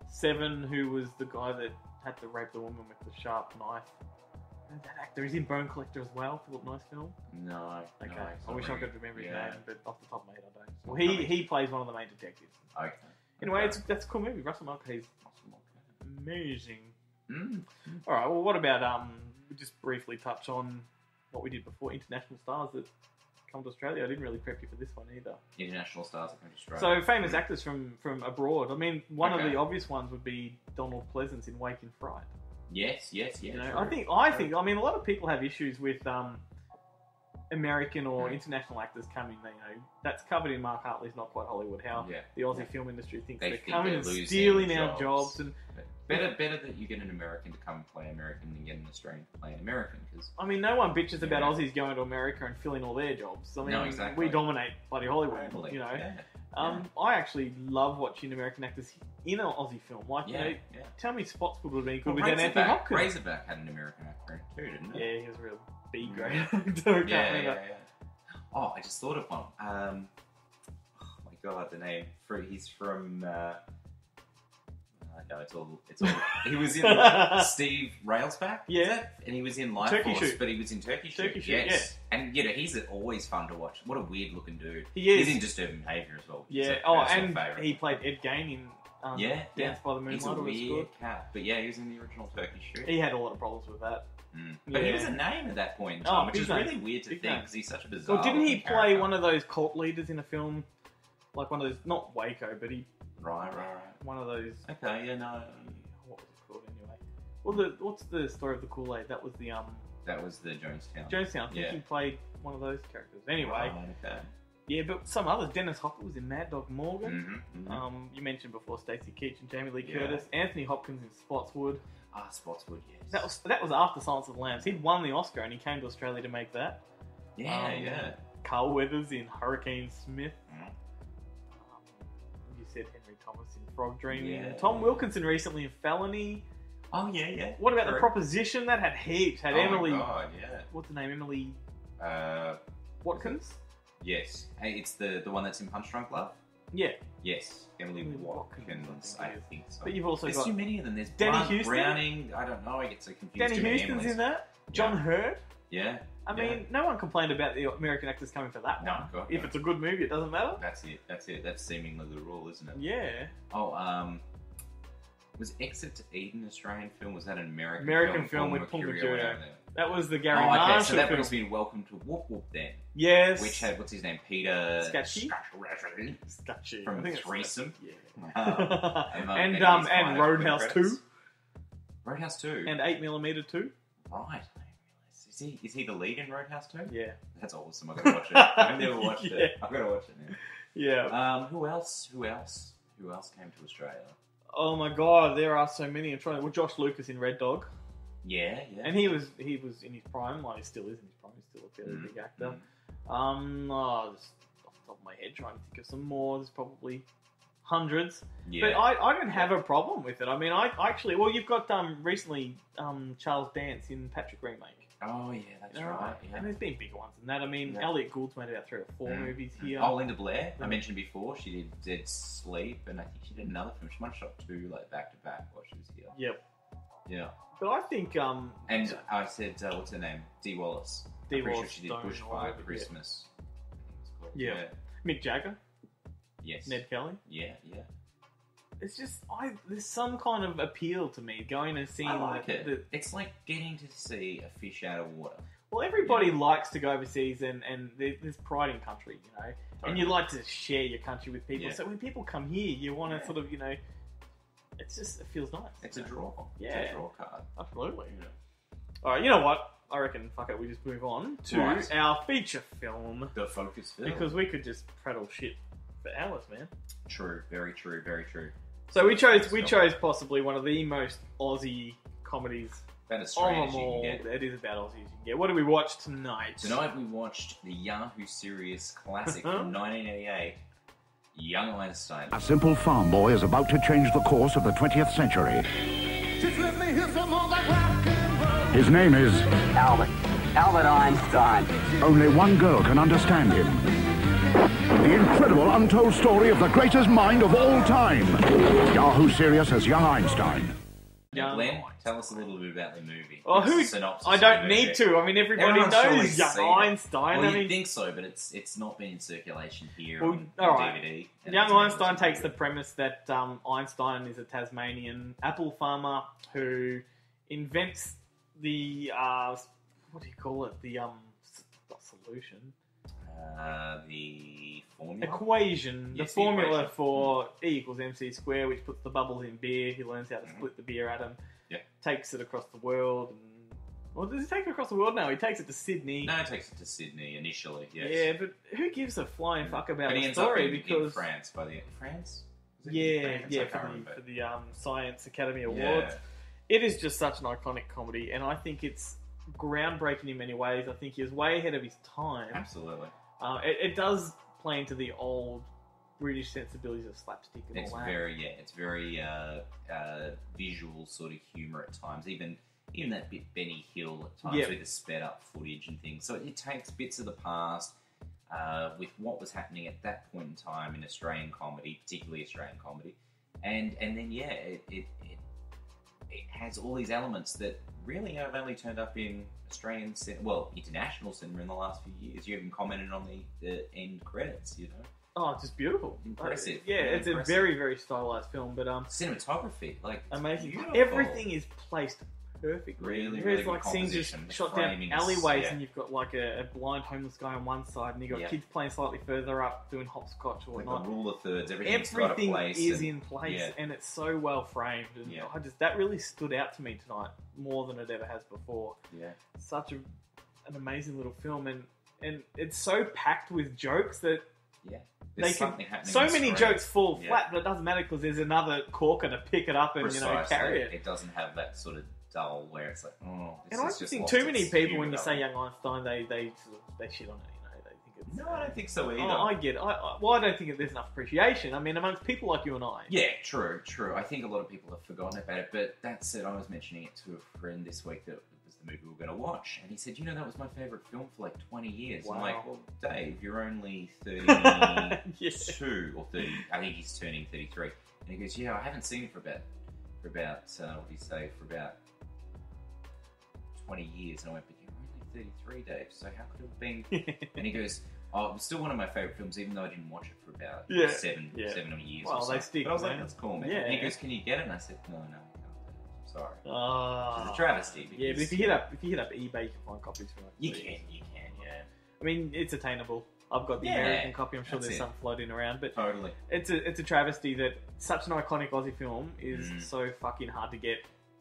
Seven, who was the guy that had to rape the woman with the sharp knife. And that actor, he's in Bone Collector as well. Philip Nice film. No. Okay. No, I wish I could remember his Yeah. name, but off the top of my head, I don't. Well, he plays one of the main detectives. Okay. Anyway, that's a cool movie. Russell Mulcahy's amazing. Mm. All right. Well, what about we just briefly touch on what we did before, international stars that come to Australia. I didn't really prep you for this one either. International stars that come to Australia. So famous actors from abroad. I mean, one of Okay. the obvious ones would be Donald Pleasance in Wake in Fright. Yes. You know, True. I think. I mean, a lot of people have issues with American or international actors coming. You know, that's covered in Mark Hartley's Not Quite Hollywood. How Yeah. the Aussie film industry thinks They they're think coming they're and losing stealing our jobs. jobs. And Better that you get an American to come and play American than get an Australian to play an American. Because I mean, no one bitches about Yeah. Aussies going to America and filling all their jobs. I mean, No, exactly. we dominate bloody Hollywood. You know. Yeah. I actually love watching American actors in an Aussie film. Like, you know, tell me Spotswood would have been good with Anthony Hopkins. Razorback had an American actor in it too, didn't it? Yeah, he was a real B grade actor. Yeah. Oh, I just thought of one. Oh my god, the name. He's from. No, it's all. He was in Steve Railsback. Yeah. And he was in Life Turkey Force, Shoot. but he was in Turkey Shoot. Turkey Shoot, yes. And he's always fun to watch. What a weird looking dude. He is. He's in Disturbing Behaviour as well. Yeah. He's a Oh, personal and favourite. he played Ed Gain in Dance by the Moonlight. He's a It was weird good. cat. But yeah, he was in the original Turkey Shoot. He had a lot of problems with that. But he Yeah. was a name at that point in Oh, time, which big is name. really weird to Big think name. because he's such a bizarre. Well, didn't he looking play character. one of those cult leaders in a film? Like one of those, not Waco, but he Right. one of those. Okay, yeah, no. What was it called anyway? Well, what's the story of the Kool-Aid? That was the That was the Jonestown. Jonestown. I think he played one of those characters. Anyway, Right, okay. yeah, but some others. Dennis Hopper was in Mad Dog Morgan. Mm-hmm. You mentioned before Stacey Keach and Jamie Lee Yeah. Curtis. Anthony Hopkins in Spotswood. Spotswood, yes. That was after Silence of the Lambs. He'd won the Oscar and he came to Australia to make that. Yeah. Carl Weathers in Hurricane Smith. Mm. You said Henry Thomas in Frog Dreaming. Yeah. Tom Wilkinson recently in Felony. Oh, yeah. What about The Correct. Proposition? That had heaps. Had Oh Emily. my god, yeah. What's the name? Emily Watkins? Watkins? Yes. Hey, it's the one that's in Punch Drunk Love? Yeah. Yes. Emily Emily Watkins, Watkins, I I think it think so. But you've also There's got too many of them. There's Danny Grant Houston? Browning. I don't know. I get so confused. Danny Too many Houston's Emilys. in that. John Hurt. Yeah. I mean, no one complained about the American actors coming for that No, one. God, If no. it's a good movie, it doesn't matter. That's it. That's seemingly the rule, isn't it? Yeah. Oh, was Exit to Eden an Australian film? Was that an American film with Paul Mercurio Mercurio. out there? That was the Gary Oh, okay. Marshall So that film. brings me to Welcome to Whoop Whoop then, Yes. which had what's his name, Peter Sketchy? Sketchy I from think it's Threesome. Yeah. And and Roadhouse 2. Roadhouse 2. And 8mm 2. Right. Is he the lead in Roadhouse 2? Yeah. That's awesome. I've got to watch it. I've never watched Yeah. it. I've got to watch it now. Yeah. Who else came to Australia? Oh my god, there are so many. I'm trying. Well, Josh Lucas in Red Dog, Yeah. and he was in his prime. Well, he still is in his prime. He's still a fairly big actor. Just off the top of my head, trying to think of some more. There's probably hundreds. Yeah. But I don't have a problem with it. I mean, I actually. Well, you've got recently Charles Dance in Patrick remake. Oh yeah, that's You know, right. Yeah. And there's been bigger ones than that. I mean, Yeah. Elliot Gould's made about 3 or 4 movies here. Oh, Linda Blair. I mentioned before. She did Dead Sleep, and I think she did another film. She might have shot 2 like back to back while she was here. Yep. Yeah. But I think And I said, what's her name? Dee Wallace. Dee I'm pretty Wallace sure she did Stone or Bushfire whatever, Christmas. yeah. Mick Jagger, Yes. Ned Kelly. Yeah. It's just there's some kind of appeal to me going and seeing. I like it. It's like getting to see a fish out of water. Well, everybody likes to go overseas, and there's pride in country, you know, and you like to share your country with people. Yeah. So when people come here, you want to sort of, you know, it feels nice. It's a draw. Yeah. It's a draw card. Absolutely. Yeah. All right, you know what? I reckon, fuck it, we just move on to our feature film. The focus film. Because we could just prattle shit for hours, man. True. Very true. Very true. So we chose possibly one of the most Aussie comedies About as straight of as them you all. can get. It is about Aussie as you can get. What did we watch tonight? Tonight we watched the Yahoo Serious classic from 1988, Young Einstein. A simple farm boy is about to change the course of the 20th century. His name is Albert Einstein. only one girl can understand him. The incredible untold story of the greatest mind of all time. Yahoo Serious as Young Einstein. Now, Glenn, tell us a little bit about the movie. Oh, Synopsis I of don't the need movie. to. I mean, everybody Everyone's surely knows Young seen it. Einstein. Well, I mean, you think so, but it's not been in circulation here Well, on all right. DVD. and Young it's on Einstein TV. takes the premise that Einstein is a Tasmanian apple farmer who invents the what do you call it? The not solution. The formula. Equation, Yes, the formula equation. for E equals MC squared, which puts the bubbles in beer. He learns how to split the beer atom. Yeah. Takes it across the world. Well, does he take it across the world now? He takes it to Sydney. No, it takes it to Sydney initially. Yes. Yeah, but who gives a flying fuck about But he the ends story? up in Because France by the end. France? Was it yeah, France? I yeah, can't for remember. the Science Academy Awards. Yeah. It is just such an iconic comedy, and I think it's groundbreaking in many ways. I think he was way ahead of his time. Absolutely. It does play into the old British sensibilities of slapstick and It's all that. it's very visual sort of humour at times. Even that bit Benny Hill at times Yep. with the sped up footage and things. So it takes bits of the past with what was happening at that point in time in Australian comedy, particularly Australian comedy, and then it has all these elements that really have only turned up in Australian international cinema in the last few years. You even commented on the end credits, you know. Oh, it's just beautiful. Impressive. Yeah, Really it's impressive. a very, very stylized film, but Cinematography, like amazing. beautiful. Everything is placed perfectly. Really, There's really like good scenes just composition. The shot down framing is- alleyways, yeah. and you've got like a blind homeless guy on one side, and you've got Yeah. kids playing slightly further up doing hopscotch or Like whatnot. the rule of thirds, everything's got a Everything place. is and- in place, yeah. and it's so well framed. And Yeah. that really stood out to me tonight more than it ever has before. Yeah. Such an amazing little film, and it's so packed with jokes that Yeah. they There's can. something happening So on many screen. jokes fall Yeah. flat, but it doesn't matter because there's another corker to pick it up and Precisely. carry it. It doesn't have that sort of dull where it's like, oh, this And I is don't just think lost too its many people, humour when you say element. Young Einstein, they shit on it. You know, they think it's. No, I don't think so either. Oh, I get it. I don't think there's enough appreciation. I mean, amongst people like you and I. Yeah, true. I think a lot of people have forgotten about it, but that said, I was mentioning it to a friend this week that it was the movie we were going to watch, and he said, that was my favourite film for like 20 years. Wow. I'm like, well, Dave, you're only 32 or 30. I think he's turning 33. And he goes, yeah, I haven't seen it for about what do you say, for about 20 years. And I went, but you're only 33, Dave, so how could it have been? And he goes, oh, it was still one of my favourite films, even though I didn't watch it for about Yeah. seven Yeah. years Well, or so. they stick, But I was like, man. that's cool, man. Yeah. And he goes, can you get it? And I said, no, I can't. I'm sorry. Oh. It's a travesty. Yeah, but because- if you hit up eBay, you can find copies for it. You can, yeah. I mean, it's attainable. I've got the Yeah, American copy. I'm sure that's there's it. some floating around, but Totally. it's a travesty that such an iconic Aussie film is so fucking hard to get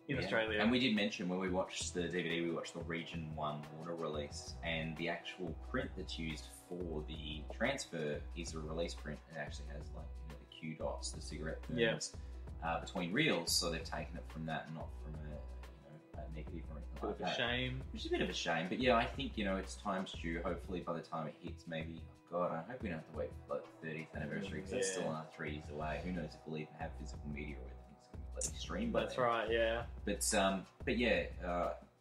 in Yeah. Australia. And we did mention when we watched the DVD, we watched the Region 1 water release, and the actual print that's used for the transfer is a release print. It actually has like the Q dots, the cigarette burns between reels, so they've taken it from that, not from a negative or anything like Bit of a that. shame. Which is a bit of a shame, but yeah, I think it's time's due. Hopefully, by the time it hits, maybe. God, I hope we don't have to wait for like the 30th anniversary because that's Yeah. still another 3 years away. Who knows if we'll even have physical media or anything. It's going to be bloody streamed by That's then. right, yeah. But yeah.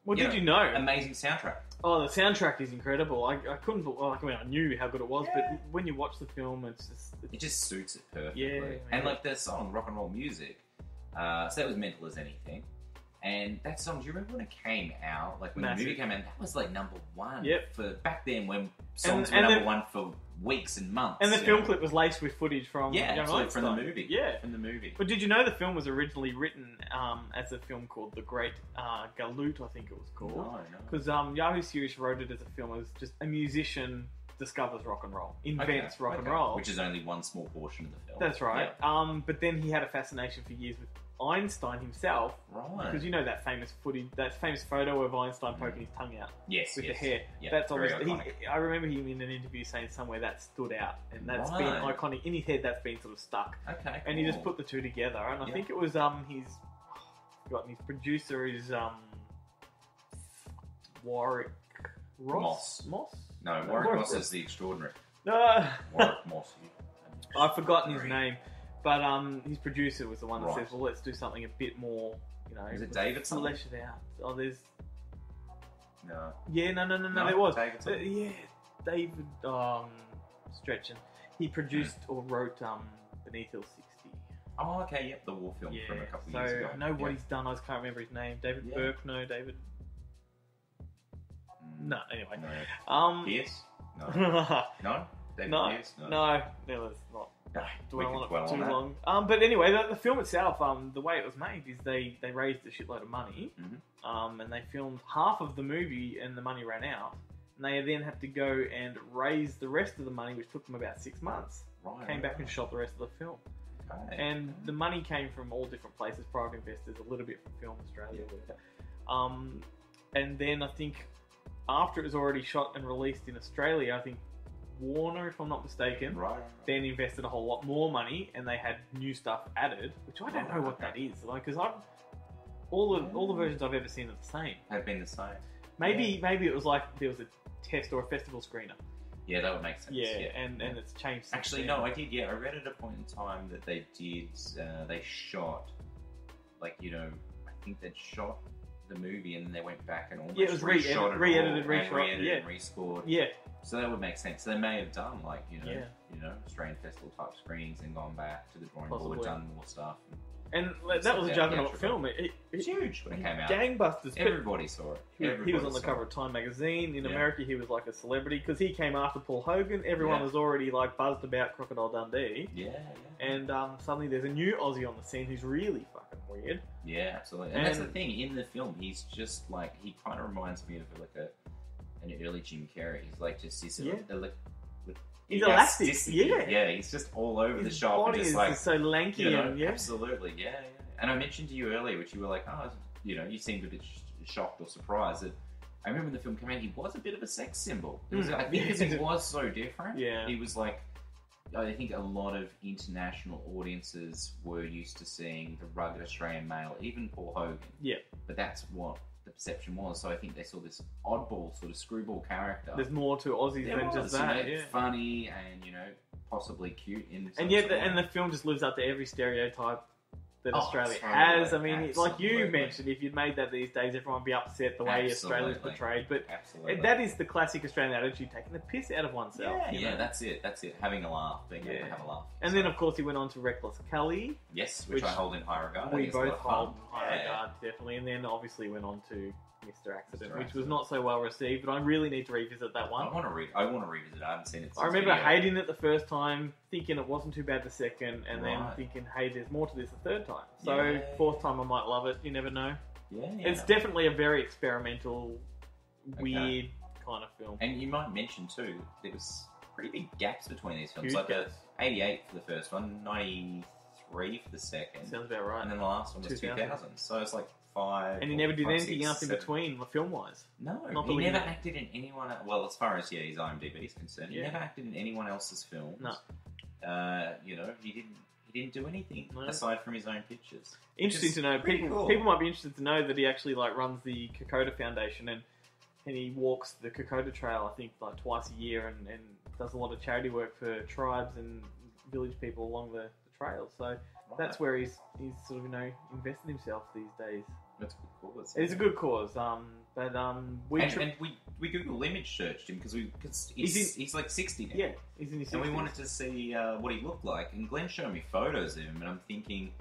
Well, did you know? Amazing soundtrack. Oh, the soundtrack is incredible. I couldn't. I mean, I knew how good it was, but when you watch the film, it's just. It just suits it perfectly. Yeah, And yeah. like the song, rock and roll music. So that was Mental as Anything. And that song, do you remember when it came out? Like when Massive. the movie came out, that was like number one. Yep. For back then when songs And were number one for weeks and months. And the film clip was laced with footage from Yeah, Young absolutely, from the Einstein. movie. Yeah. From the movie. But did you know the film was originally written as a film called The Great Galoot, I think it was called. No. Because Yahoo Serious wrote it as a film as just a musician discovers rock and roll, invents rock and roll. Which is only one small portion of the film. That's right. Yeah. But then he had a fascination for years with Einstein himself. Right. Because you know that famous photo of Einstein poking his tongue out Yes, with yes. the hair. Yeah, That's very obviously. iconic. I remember him in an interview saying somewhere that stood out, and that's been Right. iconic in his head. That's been sort of stuck. Okay, And he just cool. put the two together, and I Yeah. think it was his producer is Warwick Ross. Moss. No, No, Warwick Warwick Moss Ross. is the extraordinary. No, Warwick Moss. I've forgotten his name, but his producer was the one that Right. says, "Well, let's do something a bit more, Is it David something? flesh it out." Oh, there's No. no, there was David something. yeah, David Stretchen. He produced or wrote Beneath Hill 60. Oh, okay, yep, the war film Yeah, from a couple so years ago. I know what Yeah. he's done. I just can't remember his name. David Yeah. Burke? No, David. No, anyway. No. Pierce? No. No? David No, Pierce? no, let's not No. dwell We on could it dwell for too on that. long. But anyway, the film itself, the way it was made is they raised a shitload of money, Mhm. and they filmed half of the movie, and the money ran out. And they then had to go and raise the rest of the money, which took them about 6 months. Right. Came back and shot the rest of the film. Okay. And the money came from all different places, private investors, a little bit from Film Australia, whatever. And then I think after it was already shot and released in Australia, I think Warner, if I'm not mistaken, Right. then invested a whole lot more money, and they had new stuff added, which I don't know what that is. Like, because all the versions I've ever seen are the same. Have been the same. Maybe it was like there was a test or a festival screener. Yeah, that would make sense. Yeah, Yeah. and it's changed. since Actually, then. no, I did. Yeah, I read at a point in time that they did. They shot, like, I think they'd shot the movie and then they went back and almost Yeah, it was re-edited, re-edited, re-edited, reshot, yeah. and rescored. Yeah, So that would make sense. So they may have done like Yeah. Australian festival type screenings and gone back to the drawing Possibly. board, done more stuff. and that was a Yeah, juggernaut yeah, film. It It's huge when it came out. gangbusters. But Everybody saw it. he was Everybody on the saw cover it. of Time magazine. In Yeah. America, he was like a celebrity because he came after Paul Hogan. Everyone Yeah. was already like buzzed about Crocodile Dundee, Yeah, and suddenly there's a new Aussie on the scene who's really fucking weird. yeah, absolutely. And that's the And- thing in the film. He's just like he kind of reminds me of like an early Jim Carrey. He's like just this. Yeah. He's elasticity. elastic, yeah. Yeah, he's just all over the His shop and body just is like just so lanky and yeah. absolutely, yeah. And I mentioned to you earlier, which you were like, oh, you seemed a bit shocked or surprised that. I remember when the film came out, he was a bit of a sex symbol. It was, I think because he was so different. Yeah. He was like, I think a lot of international audiences were used to seeing the rugged Australian male, even Paul Hogan. Yeah. But that's what the perception was. So I think they saw this oddball, sort of screwball character. There's more to Aussies There than was, just that. Yeah. funny and possibly cute in And yet, and the film just lives up to every stereotype that Oh, Australia totally, has. I mean, like you absolutely. mentioned, if you'd made that these days, everyone would be upset the way Australia's Absolutely. portrayed. But Absolutely. that is the classic Australian attitude, taking the piss out of oneself. yeah, you know? that's it. Having a laugh, being able to Yeah. have a laugh. And then, of course, he went on to Reckless Kelly. yes, which I hold in high regard. I We think it's a lot both of fun. hold in high Yeah. regard, definitely. And then, obviously, went on to Mr. Accident, Mr. which was Accident. not so well received. But I really need to revisit that I one. want to revisit it. I haven't seen it since I remember video. hating it the first time, thinking it wasn't too bad the second, and then Right. thinking, hey, there's more to this the third time. So, Yeah. fourth time I might love it. You never know. Yeah, It's definitely a very experimental, Okay. weird kind of film. And you might mention too, there was pretty big gaps between these films. Huge like gaps. 88 for the first one, 93 for the second, Sounds about right. and then the last one was 2000. 2000. So it's like 5. And he never did five, anything 6, else in 7. between, film-wise. No, Not that he we never know. acted in anyone. Well, as far as his IMDb is concerned, he Yeah. never acted in anyone else's films. No. He didn't do anything No. aside from his own pictures. Interesting Which is to know. pretty People, cool. people might be interested to know that he actually runs the Kokoda Foundation, and he walks the Kokoda Trail, I think, twice a year, and does a lot of charity work for tribes and village people along the trail. So that's where he's sort of invested himself these days. That's a good cause. It's a good cause. We Google image searched him because he's like 60 now. yeah, he's in his 60s. And we wanted to see what he looked like. And Glenn showed me photos of him, and I'm thinking,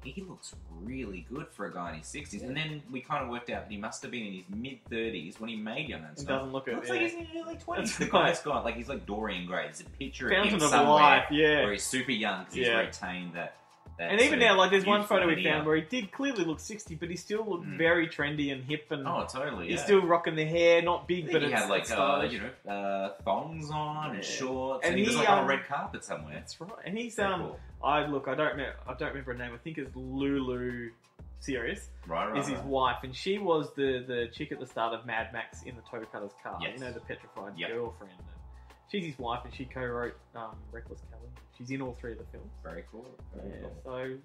he looks really good for a guy in his 60s. And then we kind of worked out that he must have been in his mid-30s when he made Young Einstein. It doesn't look it. Looks like he's in his early 20s. That's The right. guy's got, like, he's like Dorian Gray. There's a picture Fountain of him of somewhere Life, yeah. where he's super young because he's retained that and even now, like, there's one photo we youthful found where he did clearly look 60, but he still looked very trendy and hip, and oh, totally. he's still rocking the hair, not big, but he it's had like stylish. thongs on and shorts, And and he was he, like on a red carpet somewhere. That's right. And he's Very cool. I don't remember her name. I think it's Lulu Serious. Right. Is his wife, and she was the chick at the start of Mad Max in the Toe Cutter's car. Yes. You know, the petrified Yep. girlfriend. And she's his wife, and she co-wrote Reckless Kelly. She's in all three of the films. Very cool. Very cool. So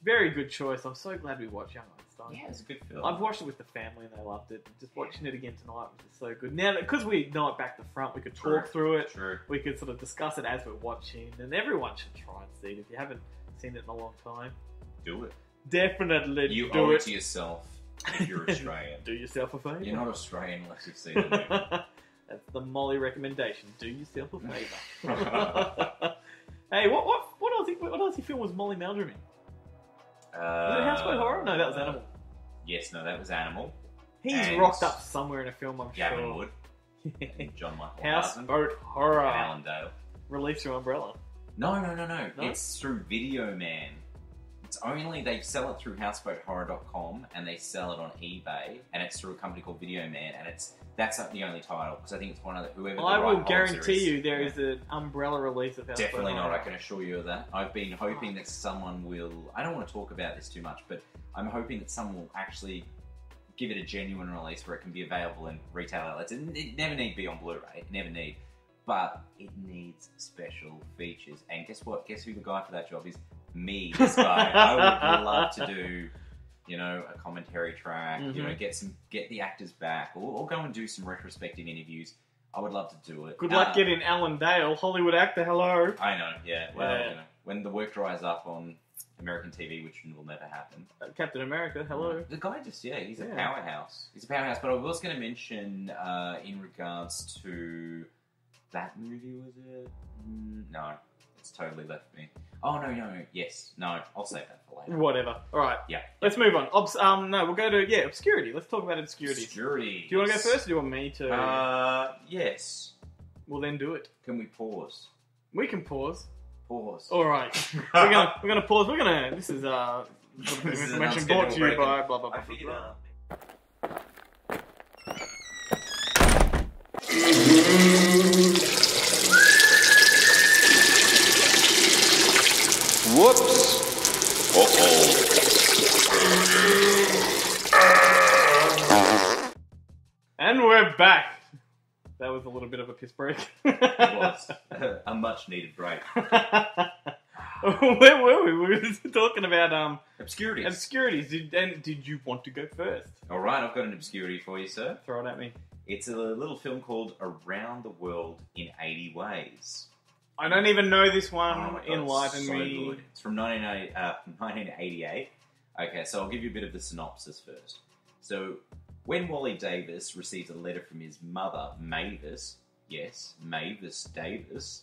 very good choice. I'm so glad we watched Young Einstein. Yeah, it's a good film. I've watched it with the family and they loved it. Just watching it again tonight was just so good. Now, because we know it back to front, we could talk through it. True. We could sort of discuss it as we're watching, and everyone should try and see it. If you haven't seen it in a long time, Do it. definitely You do owe it. it to yourself if you're Australian. Do yourself a favour. You're not Australian unless you've seen the movie. That's the Molly recommendation. Do yourself a favour. Hey, what Aussie film was Molly Meldrum in? Was it Houseboat Horror? No, that was Animal. Yes, no, that was Animal. He's And rocked up somewhere in a film, I'm Gavin sure. Wood. And John Michael Larson. Houseboat Horror. And Alan Dale. Released through Umbrella. No. No? It's through Video Man. It's only, they sell it through houseboathorror.com and they sell it on eBay, and it's through a company called Video Man, and that's not the only title, because I think it's one of the, whoever the I will right guarantee you there is an Umbrella release of Houseboat Definitely not, Horror. I can assure you of that. I've been hoping that someone will, I don't want to talk about this too much, but I'm hoping that someone will actually give it a genuine release where it can be available in retail outlets. It never need to be on Blu-ray, it never need, but it needs special features. And guess what? Guess who the guy for that job is? Me, this guy. I would love to do, a commentary track, get the actors back, or go and do some retrospective interviews. I would love to do it. Good luck getting Alan Dale, Hollywood actor, hello. I know, yeah. Well, when the work dries up on American TV, which will never happen. Captain America, hello. The guy just, he's a powerhouse. He's a powerhouse, but I was going to mention, in regards to that movie, was it? No, it's totally left me. Oh, no, yes. No, I'll save that for later. Whatever. Alright. Yeah. Let's move on. No, we'll go to, obscurity. Let's talk about obscurity. Obscurity. Do you want to go first, or do you want me to? Yes. We'll then do it. Can we pause? We can pause. Pause. Alright. we're gonna pause. This is, This is an information brought to you unscheduled by break. blah, blah, blah, I figured blah. out. Whoops. And we're back. That was a little bit of a piss break. It was a much needed break. Where were we? We were talking about Obscurities. obscurities. Did you want to go first? All right, I've got an obscurity for you, sir. Throw it at me. It's a little film called Around the World in 80 Ways. I don't even know this Oh one. my God, Enlighten it's so me. good. It's from 1988. Okay, so I'll give you a bit of the synopsis first. So, when Wally Davis receives a letter from his mother, Mavis, yes, Mavis Davis,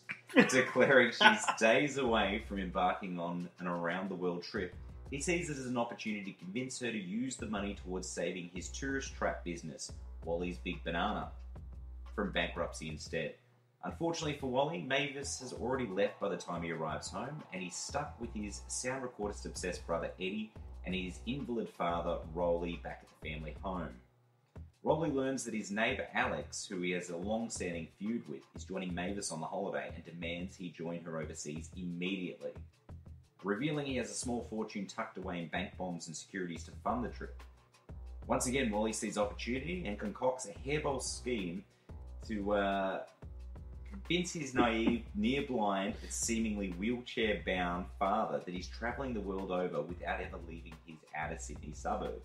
declaring she's days away from embarking on an around-the-world trip, he sees it as an opportunity to convince her to use the money towards saving his tourist trap business, Wally's Big Banana, from bankruptcy instead. Unfortunately for Wally, Mavis has already left by the time he arrives home, and he's stuck with his sound recordist-obsessed brother Eddie and his invalid father Rolly back at the family home. Rolly learns that his neighbour Alex, who he has a long-standing feud with, is joining Mavis on the holiday and demands he join her overseas immediately. Revealing he has a small fortune tucked away in bank bombs and securities to fund the trip. Once again, Wally sees opportunity and concocts a hairball scheme to convince his naive, near-blind, but seemingly wheelchair-bound father that he's travelling the world over without ever leaving his outer Sydney suburb.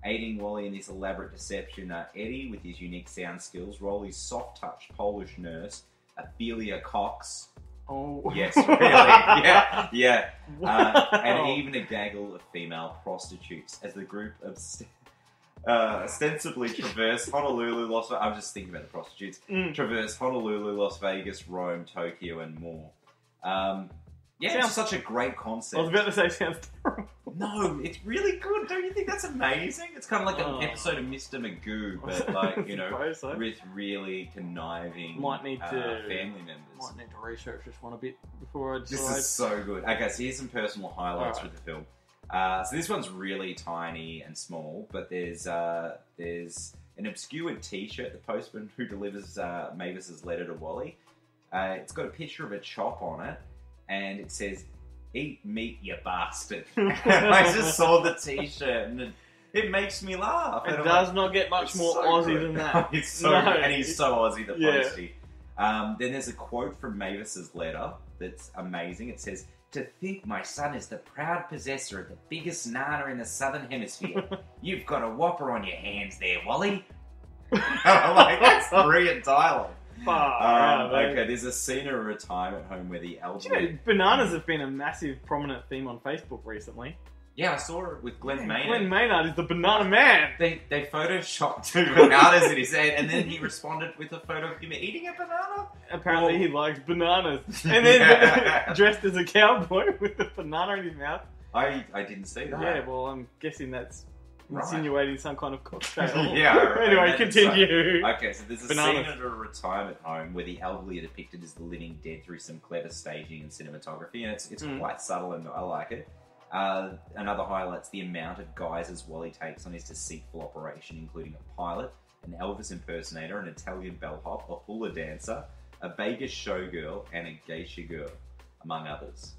Aiding Wally in this elaborate deception are Eddie with his unique sound skills, Rolly's soft-touch Polish nurse, Ophelia Cox. Oh. Yes, really. Yeah. And even a gaggle of female prostitutes as the group ostensibly traverse Honolulu, Las Vegas. I was just thinking about the prostitutes. Traverse Honolulu, Las Vegas, Rome, Tokyo, and more. Sounds such a great concept. I was about to say sounds terrible. No, it's really good. Don't you think that's amazing? It's kind of like an episode of Mr. Magoo, but like, you know, so. with really conniving family members. Might need to research this one a bit before I decide. This is so good. Okay, so here's some personal highlights with the film. So this one's really tiny and small, but there's an obscured T-shirt, the postman who delivers Mavis's letter to Wally. It's got a picture of a chop on it, and it says, "Eat meat, you bastard." I just saw the T-shirt, and it makes me laugh. It does not get much more Aussie than that. It's so good, and he's so Aussie, the postie. Then there's a quote from Mavis's letter that's amazing. It says, "To think my son is the proud possessor of the biggest nana in the Southern Hemisphere. You've got a whopper on your hands there, Wally." I'm like, that's brilliant dialogue. Okay, there's a scene of a retirement home where the elderly... You know, bananas have been a massive prominent theme on Facebook recently. Yeah, I saw it with Glenn Maynard. Glenn Maynard is the banana man. They photoshopped 2 bananas in his head, and then he responded with a photo of him eating a banana. Apparently he likes bananas. And then dressed as a cowboy with a banana in his mouth. I didn't see that. Yeah, well, I'm guessing that's insinuating some kind of cocktail. Yeah, right. Anyway, continue. So, okay, so there's a scene at a retirement home where the elderly are depicted as the living dead through some clever staging and cinematography, and it's quite subtle, and I like it. Another highlight's the amount of guises Wally takes on his deceitful operation, including a pilot, an Elvis impersonator, an Italian bellhop, a hula dancer, a Vegas showgirl, and a geisha girl, among others.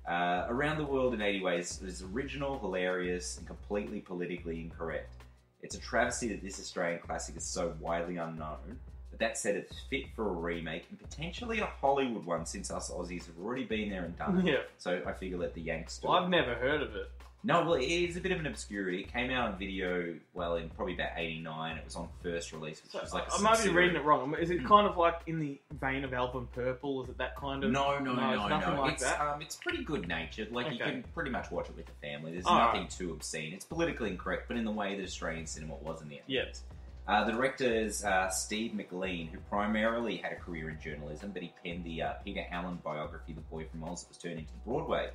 Around the World in 80 Ways is original, hilarious, and completely politically incorrect. It's a travesty that this Australian classic is so widely unknown, but that said, it's fit for a remake, and potentially a Hollywood one, since us Aussies have already been there and done it. Yeah. So I figure let the Yanks do it. I've never heard of it. No, well, it is a bit of an obscurity. It came out on video, well, in probably about 89. It was on first release, which was like a I might be reading it wrong. Is it kind of like in the vein of Album Purple? Is it that kind of... No. Like that? It's pretty good-natured. Like, you can pretty much watch it with the family. There's nothing too obscene. It's politically incorrect, but in the way that Australian cinema was in the 80s. Yes. The director is Steve McLean, who primarily had a career in journalism, but he penned the Peter Allen biography, The Boy from Oz, that was turned into the Broadway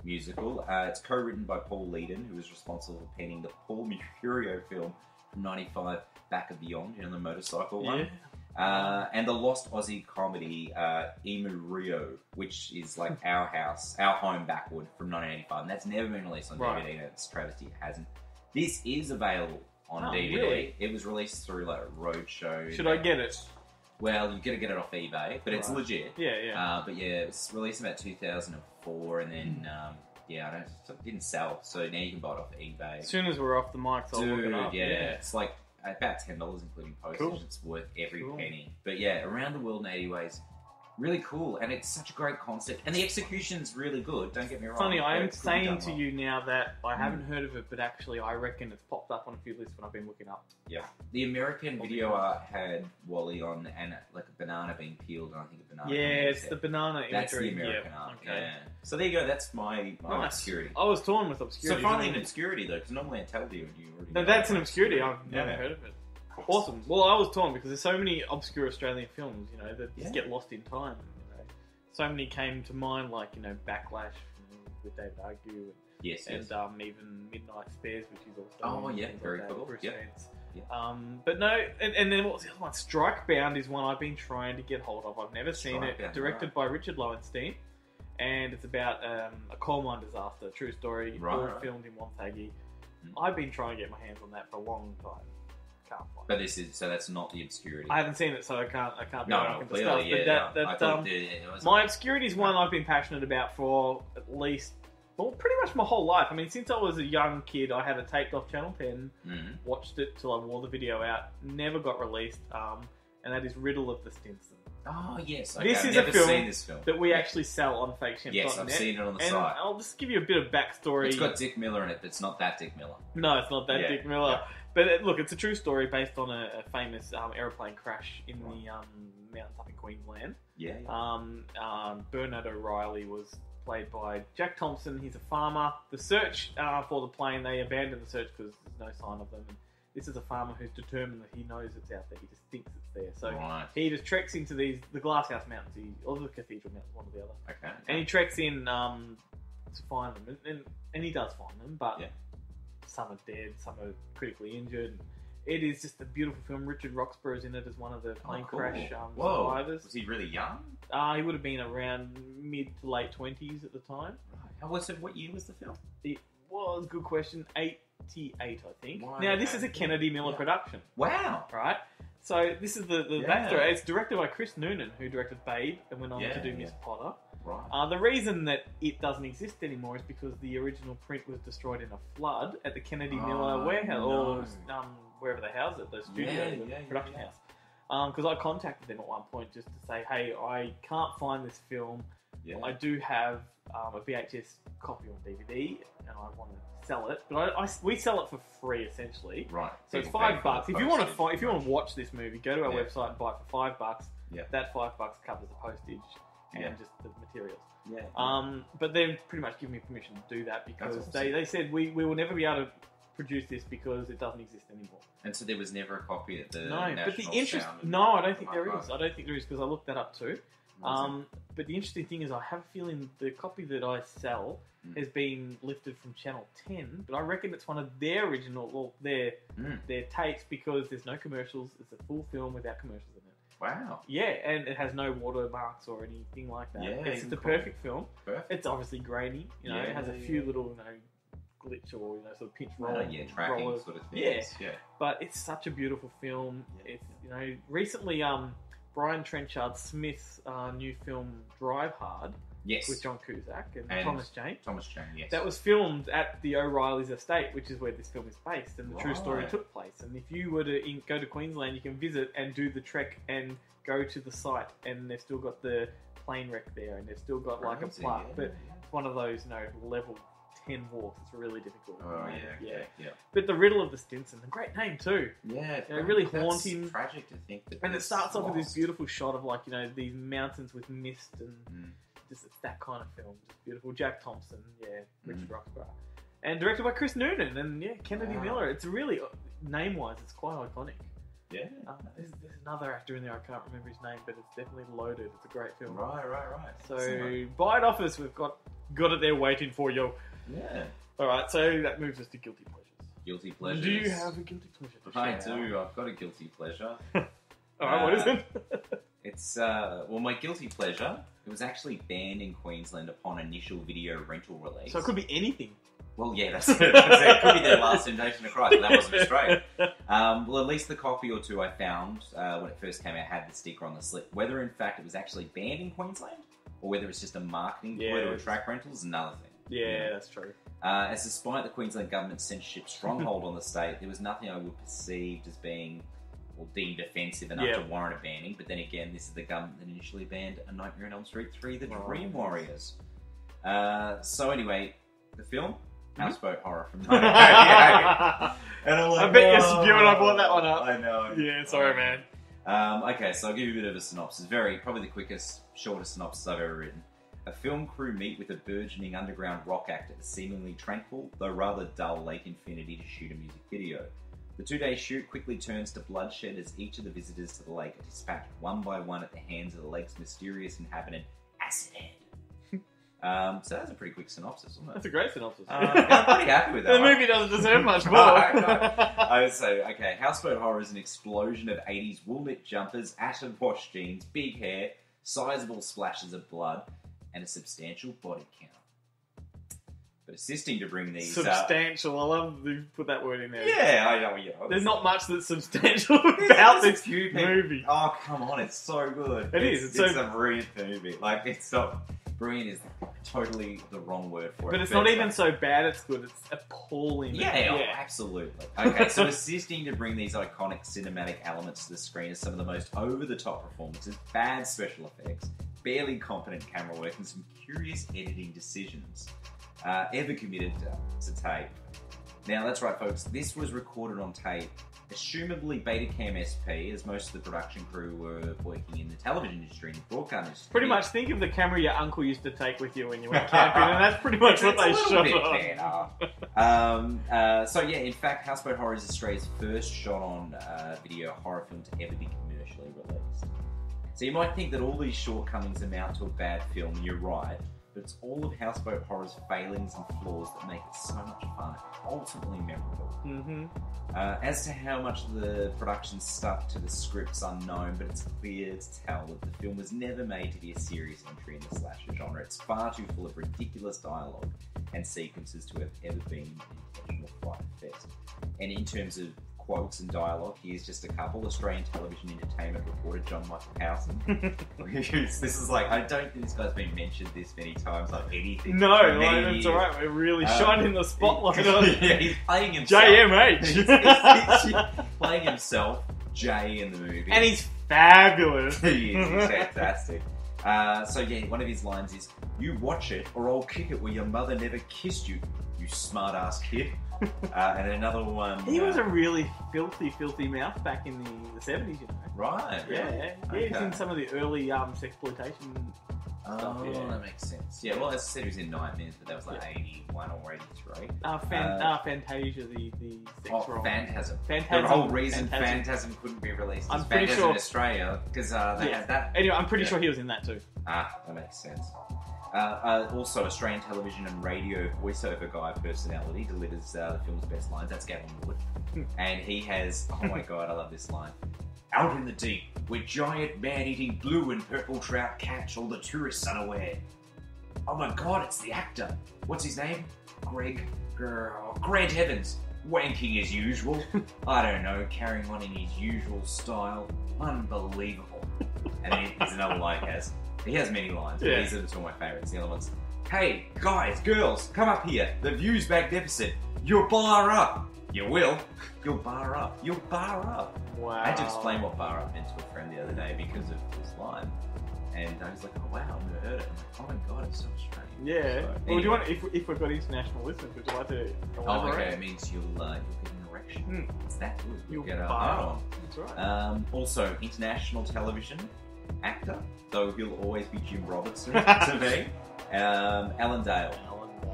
musical. It's co-written by Paul Leedon, who was responsible for penning the Paul Mercurio film from 95, Back of Beyond, you know, the motorcycle one. And the lost Aussie comedy, Emu Rio, which is like Our Home Backward from 1985. And that's never been released on DVD, and it's travesty it hasn't. This is available on DVD. Really? It was released through like a roadshow. Should I get it? Well, you got to get it off eBay, but it's legit. Yeah. But yeah, it was released in about 2004, and then it didn't sell. So now you can buy it off eBay. As soon as we're off the mic, I'll look it up. Yeah, it's like about $10, including postage. Cool. It's worth every penny. But yeah, Around the World in 80 Ways. Really cool, and it's such a great concept, and the execution's really good. Don't get me wrong. Funny, I am saying to you now that I haven't heard of it, but actually I reckon it's popped up on a few lists when I've been looking up. Yeah, the American video art had Wally on, and like a banana being peeled, and I think a banana. Yeah, it's the banana imagery. That's the American art. Okay. Yeah. So there you go. That's my obscurity. I was torn with obscurity. So finally, an obscurity though, because normally I tell you and you already. No, that's an obscurity. I've never heard of it. Awesome. Well, I was torn because there's so many obscure Australian films, you know, that just get lost in time. So many came to mind, like, you know, Backlash with David Argue, and even Midnight Spares, which is also very cool. But no, and then what was the other one? Strikebound is one I've been trying to get hold of. I've never seen it. Directed by Richard Lowenstein, and it's about a coal mine disaster, true story, all filmed in Wonthaggi. I've been trying to get my hands on that for a long time. Can't find but this is that's not the obscurity. I haven't seen it, so I can't. Clearly, my obscurity is one I've been passionate about for at least, pretty much my whole life. I mean, since I was a young kid, I had it taped off Channel 10, watched it till I wore the video out, never got released, and that is Riddle of the Stinson. Oh yes, okay. This is a film that we actually sell on FakeShimp.net. Yes, I've seen it on the site. I'll just give you a bit of backstory. It's got Dick Miller in it, but it's not that Dick Miller. No, it's not that Dick Miller. Yeah. But look, it's a true story based on a famous aeroplane crash in the mountains up in Queensland. Bernard O'Reilly was played by Jack Thompson. He's a farmer. The search for the plane, they abandoned the search because there's no sign of them. And this is a farmer who's determined that he knows it's out there. He just thinks it's there. So he just treks into the Glasshouse Mountains, or the Cathedral Mountains, one or the other. Okay. And he treks in to find them, and he does find them, but Yeah. some are dead, some are critically injured. It is just a beautiful film. Richard Roxburgh's in it as one of the plane crash Whoa. survivors. Was he really young? He would have been around mid to late 20s at the time. What year was the film? It was, good question, 88, I think. Wow, Now, this okay. is a Kennedy Miller production, Wow. right? So this is the Yeah. backstory. It's directed by Chris Noonan, who directed Babe and went on Yeah, to do yeah. Miss Potter. Right. The reason that it doesn't exist anymore is because the original print was destroyed in a flood at the Kennedy Miller warehouse, or wherever they house it, the studio, the production house. Because I contacted them at one point just to say, hey, I can't find this film. Yeah. I do have a VHS copy on DVD, and I want to sell it, but we sell it for free essentially. Right. So it's People pay $5. for If the you want postage. to watch this movie, go to our website and buy it for $5. Yeah. That $5 covers the postage and just the materials. Yeah. But they've pretty much given me permission to do that because That's awesome. they said we will never be able to produce this because it doesn't exist anymore. And so there was never a copy at the No, National but the interest. Sound and No, I don't think there Archive. is. I don't think there is because I looked that up too. But the interesting thing is, I have a feeling the copy that I sell has been lifted from Channel 10, but I reckon it's one of their original, well, their tapes because there's no commercials. It's a full film without commercials in it. Wow. Yeah, and it has no watermarks or anything like that. Yeah, It's even the cool. perfect film. Perfect. It's obviously grainy. It has a few little, glitch or sort of pinch roll. Tracking rollers. sort of things. Yeah. But it's such a beautiful film. It's recently Brian Trenchard Smith's new film Drive Hard. Yes. With John Cusack and Thomas Jane. Thomas Jane, yes. That was filmed at the O'Reilly's estate, which is where this film is based, and the true story Right. took place. And if you were to go to Queensland, you can visit and do the trek and go to the site, and they've still got the plane wreck there, and they've still got like a Crazy, plaque. yeah, But yeah. it's one of those, level 10 walks. It's really difficult. Oh, yeah, okay, yeah. But the Riddle of the Stinson, a great name too. Yeah, really that's haunting. Tragic to think that. And it this starts off with this lost. beautiful shot of these mountains with mist and just it's that kind of film. Just beautiful. Jack Thompson, Richard Roxburgh. And directed by Chris Noonan and Kennedy Miller. It's really, name-wise, it's quite iconic. Yeah. There's another actor in there, I can't remember his name, but it's definitely loaded. It's a great film. Right. So, Excellent. buy it off us. We've got it there waiting for you. Yeah. Alright, so that moves us to guilty pleasures. Guilty pleasures. Do you have a guilty pleasure to I share? do. I've got a guilty pleasure. Alright, what is it? It's, my guilty pleasure, it was actually banned in Queensland upon initial video rental release. So it could be anything. Well, yeah, that's it. It could be their last temptation of Christ, but that wasn't Australia. Well, at least the copy or two I found when it first came out had the sticker on the slip. Whether, in fact, it was actually banned in Queensland or whether it's just a marketing ploy to attract rentals is another thing. Yeah, that's true. As despite the Queensland government's censorship stronghold on the state, there was nothing I would perceive as being deemed offensive enough to warrant a banning. But then again, this is the government that initially banned A Nightmare on Elm Street 3, The Dream Warriors. So anyway, the film, Houseboat Horror from 1988. And I'm like, I bet you're spewing I brought that one up. I know. Yeah, sorry, man. Okay, so I'll give you a bit of a synopsis. Probably the quickest, shortest synopsis I've ever written. A film crew meet with a burgeoning underground rock act at the seemingly tranquil, though rather dull Lake Infinity to shoot a music video. The 2-day shoot quickly turns to bloodshed as each of the visitors to the lake are dispatched one by one at the hands of the lake's mysterious inhabitant, Acid Head. So that's a pretty quick synopsis, isn't it? That's a great synopsis. I'm pretty happy with that The one. movie doesn't deserve much more. I would say, okay, Houseboat Horror is an explosion of 80s wool-knit jumpers, acid-wash jeans, big hair, sizable splashes of blood, and a substantial body count. But assisting to bring these Substantial. I love you put that word in there. yeah, I know. There's not much that's substantial about this movie. Oh, come on, it's so good. It is. It's a brilliant movie. Like, it's not... Brilliant is totally the wrong word for it. But it's not even so bad it's good. It's appalling. Yeah, absolutely. Okay, so assisting to bring these iconic cinematic elements to the screen is some of the most over-the-top performances, bad special effects, barely competent camera work, and some curious editing decisions ever committed to tape. Now, that's right, folks. This was recorded on tape, assumably Betacam SP, as most of the production crew were working in the television industry and the broadcast industry. Pretty much think of the camera your uncle used to take with you when you went camping, and that's pretty much what they shot on. So yeah, in fact, Houseboat Horror is Australia's first shot on video horror film to ever be commercially released. So you might think that all these shortcomings amount to a bad film, and you're right, but it's all of Houseboat Horror's failings and flaws that make it so much fun, ultimately memorable. As to how much of the production stuck to the script's unknown, but it's clear to tell that the film was never made to be a serious entry in the slasher genre. It's far too full of ridiculous dialogue and sequences to have ever been an intentional fright fest. And in terms of quotes and dialogue, here's just a couple. Australian television entertainment reporter John Michael Howson. This is like, I don't think this guy's been mentioned this many times, like anything. No, like, it's alright, we're really shining the spotlight on yeah, he's playing himself. JMH. he's playing himself, Jay, in the movie. And he's fabulous. He is, he's fantastic. So yeah, one of his lines is, "You watch it or I'll kick it where your mother never kissed you, you smart-ass kid." And another one... He was a really filthy mouth back in the 70s, you know. Right, really? Yeah, Okay. he was in some of the early sexploitation stuff, yeah. That makes sense. Yeah, well, as I said, he was in Nightmares, but that was like 81 or 83. Fantasia, the sex role. Phantasm. Phantasm. The whole reason Phantasm couldn't be released I'm as pretty Phantasm sure- in Australia, because they had that. Anyway, I'm pretty sure he was in that too. Ah, that makes sense. Also, Australian television and radio voiceover guy personality delivers the film's best lines. That's Gavin Wood. And he has, oh my god, I love this line. "Out in the deep, where giant man-eating blue and purple trout catch all the tourists unaware. Oh my god, it's the actor. What's his name? Grant Evans. Wanking as usual. I don't know, carrying on in his usual style. Unbelievable." And then there's another line he has many lines, but these are two of my favourites. The other one's, "Hey, guys, girls, come up here. The view's magnificent. You'll bar up. You will. You'll bar up. You'll bar up." Wow. I had to explain what bar up meant to a friend the other day because of this line. And I was like, oh wow, I've never heard it. I'm like, oh my god, it's so strange. Yeah. So, Well, anyway. do you want, if we've got international listeners, would you like to elaborate? Oh, okay, it means you'll get an erection. It's that good. You'll get a bar hard up. on. That's right. Also, international television actor, though he'll always be Jim Robertson to me. Alan Dale.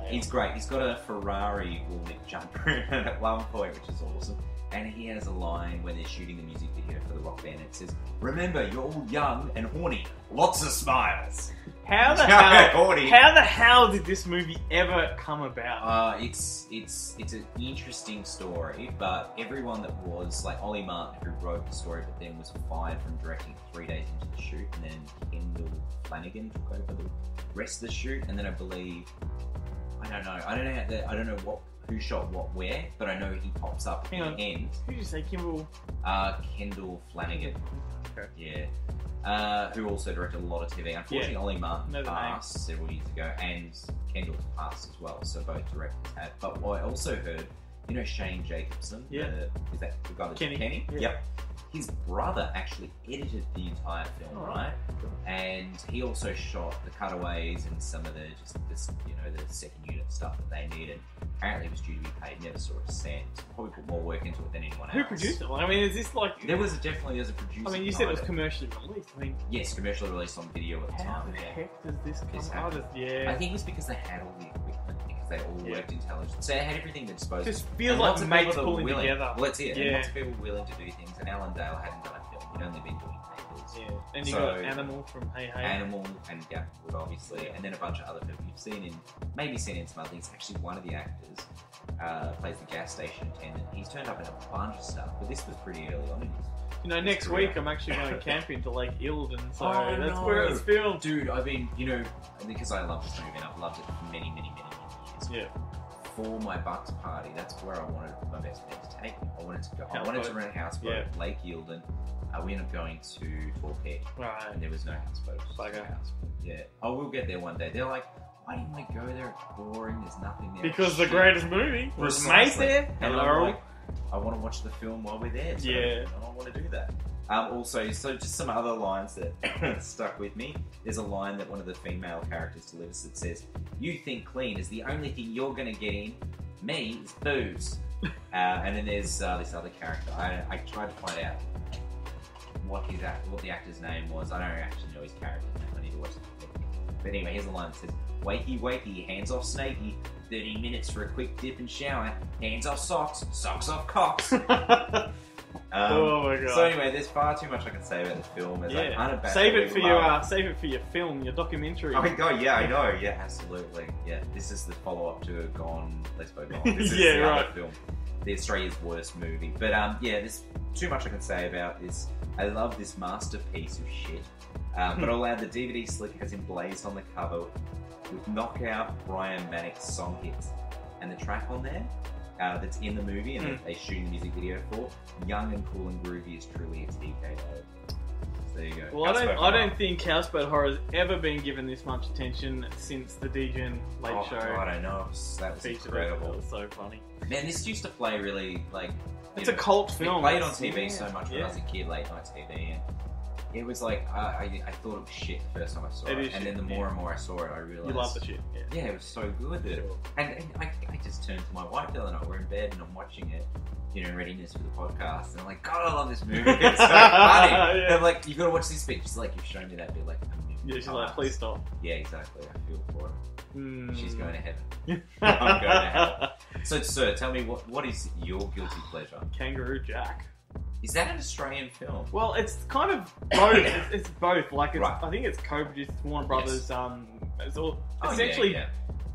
He's great. He's got a Ferrari Woolnick jumper at one point, which is awesome. And he has a line when they're shooting the music video for the rock band. It says, "Remember, you're all young and horny. Lots of smiles." How the Horny. hell did this movie ever come about? It's an interesting story, but everyone that was, like Ollie Martin, who wrote the story, but then was fired from directing 3 days into the shoot, and then Kendall Flanagan took over the rest of the shoot, and then I believe, I don't know who shot what where, but I know he pops up Hang at on. the end. Who did you say, Kimball? Kendall Flanagan. Okay. Yeah. Who also directed a lot of TV. Unfortunately, Ollie Martin Know the passed several years ago, and Kendall passed as well, so both directors had. But what I also heard, you know Shane Jacobson? Yeah. Is that the guy that's Kenny? Yeah. Yep. His brother actually edited the entire film, right? And he also shot the cutaways and some of the the second unit stuff that they needed. Apparently, it was due to be paid. Never saw a cent. Probably put more work into it than anyone else. Who produced it? I mean, is this like... There's a producer. I mean, you said it was commercially released. I mean, Yes, commercially released on video at the how time. the Yeah. heck does this This come out? happened. I think it was because they had all the equipment, because they all worked intelligent. So they had everything at disposal. Just feels And like lots of mates people that were pulling willing. together. Well, that's it. And Yeah. lots of people were willing to do things. And Alan Dale hadn't done a film. He'd only been doing papers. Yeah. And you So- got Animal from Hey Hey. Animal and Gavin Wood, obviously, and then a bunch of other people you've seen in, maybe seen in some other things. Actually, one of the actors plays the gas station attendant. He's turned up in a bunch of stuff, but this was pretty early on in his. You know, next career. week I'm actually going camping to Lake Eildon, so Oh, that's no. where it's filmed. Dude, I've been, because I love this movie and I've loved it for many, many, many, many years. Yeah. For my Bucks party, that's where I wanted my best friend to take me. I wanted to go. I Houseboat. wanted to rent a houseboat, Lake Eildon. We ended up going to Torquay, Right. and there was no houseboat. It was just Bugger. a houseboat. Yeah. Oh, we'll get there one day. They're like, why didn't we go there? It's boring. There's nothing there. Because the Shit. greatest movie was made Precisely. there. And I'm Hello. like, I want to watch the film while we're there. So Yeah. I don't want to do that. Also, so just some other lines that stuck with me. There's a line that one of the female characters delivers that says, "You think clean is the only thing you're going to get in. Me is booze." And then there's this other character. I tried to find out what the actor's name was. I don't actually know his character's name. I need to watch the film. But anyway, here's a line that says, "Wakey, wakey, hands off snaky. 30 minutes for a quick dip and shower. Hands off socks, socks off cocks." Oh my god. So anyway, there's far too much I can say about the film. As I unabashedly Save it for love- save it for your film, your documentary. Oh my god, yeah, I know, yeah, absolutely. Yeah, this is the follow-up to Gone, Lesbo Gone. This is Yeah, the right. other film. The Australia's worst movie. But yeah, there's too much I can say about this. I love this masterpiece of shit. But I'll add the DVD slick has emblazed on the cover with knockout Brian Mannix song hits. And the track on there that's in the movie and that they shoot a music video for, Young and Cool and Groovy, is truly a TKO. So there you go. Well, I don't think Houseboat Horror has ever been given this much attention since the Degen Late Show. God, I know. That was featured incredible. It was so funny. Man, this used to play really, like... It's a cult It film. played on TV so much when Yeah. I was a kid, late night TV, and it was like, I thought it was shit the first time I saw It it. is And shit, then the more and more I saw it, I realised... You love the shit. Yeah. Yeah, it was so good. That and I just turned to my wife the other night. We're in bed and I'm watching it, you know, in readiness for the podcast. And I'm like, God, I love this movie. It's so funny. Yeah. And I'm like, you got to watch this bit. She's like, you've shown me that bit like a million Yeah, she's times. like, please stop. Yeah, exactly. I feel for her. She's going to heaven. I'm I'm going to hell. So, sir, tell me what is your guilty pleasure? Kangaroo Jack. Is that an Australian film? Well, it's kind of both. It's both. Like, it's, Right. I think it's co-produced. It's Warner Brothers. It's all Oh, essentially yeah.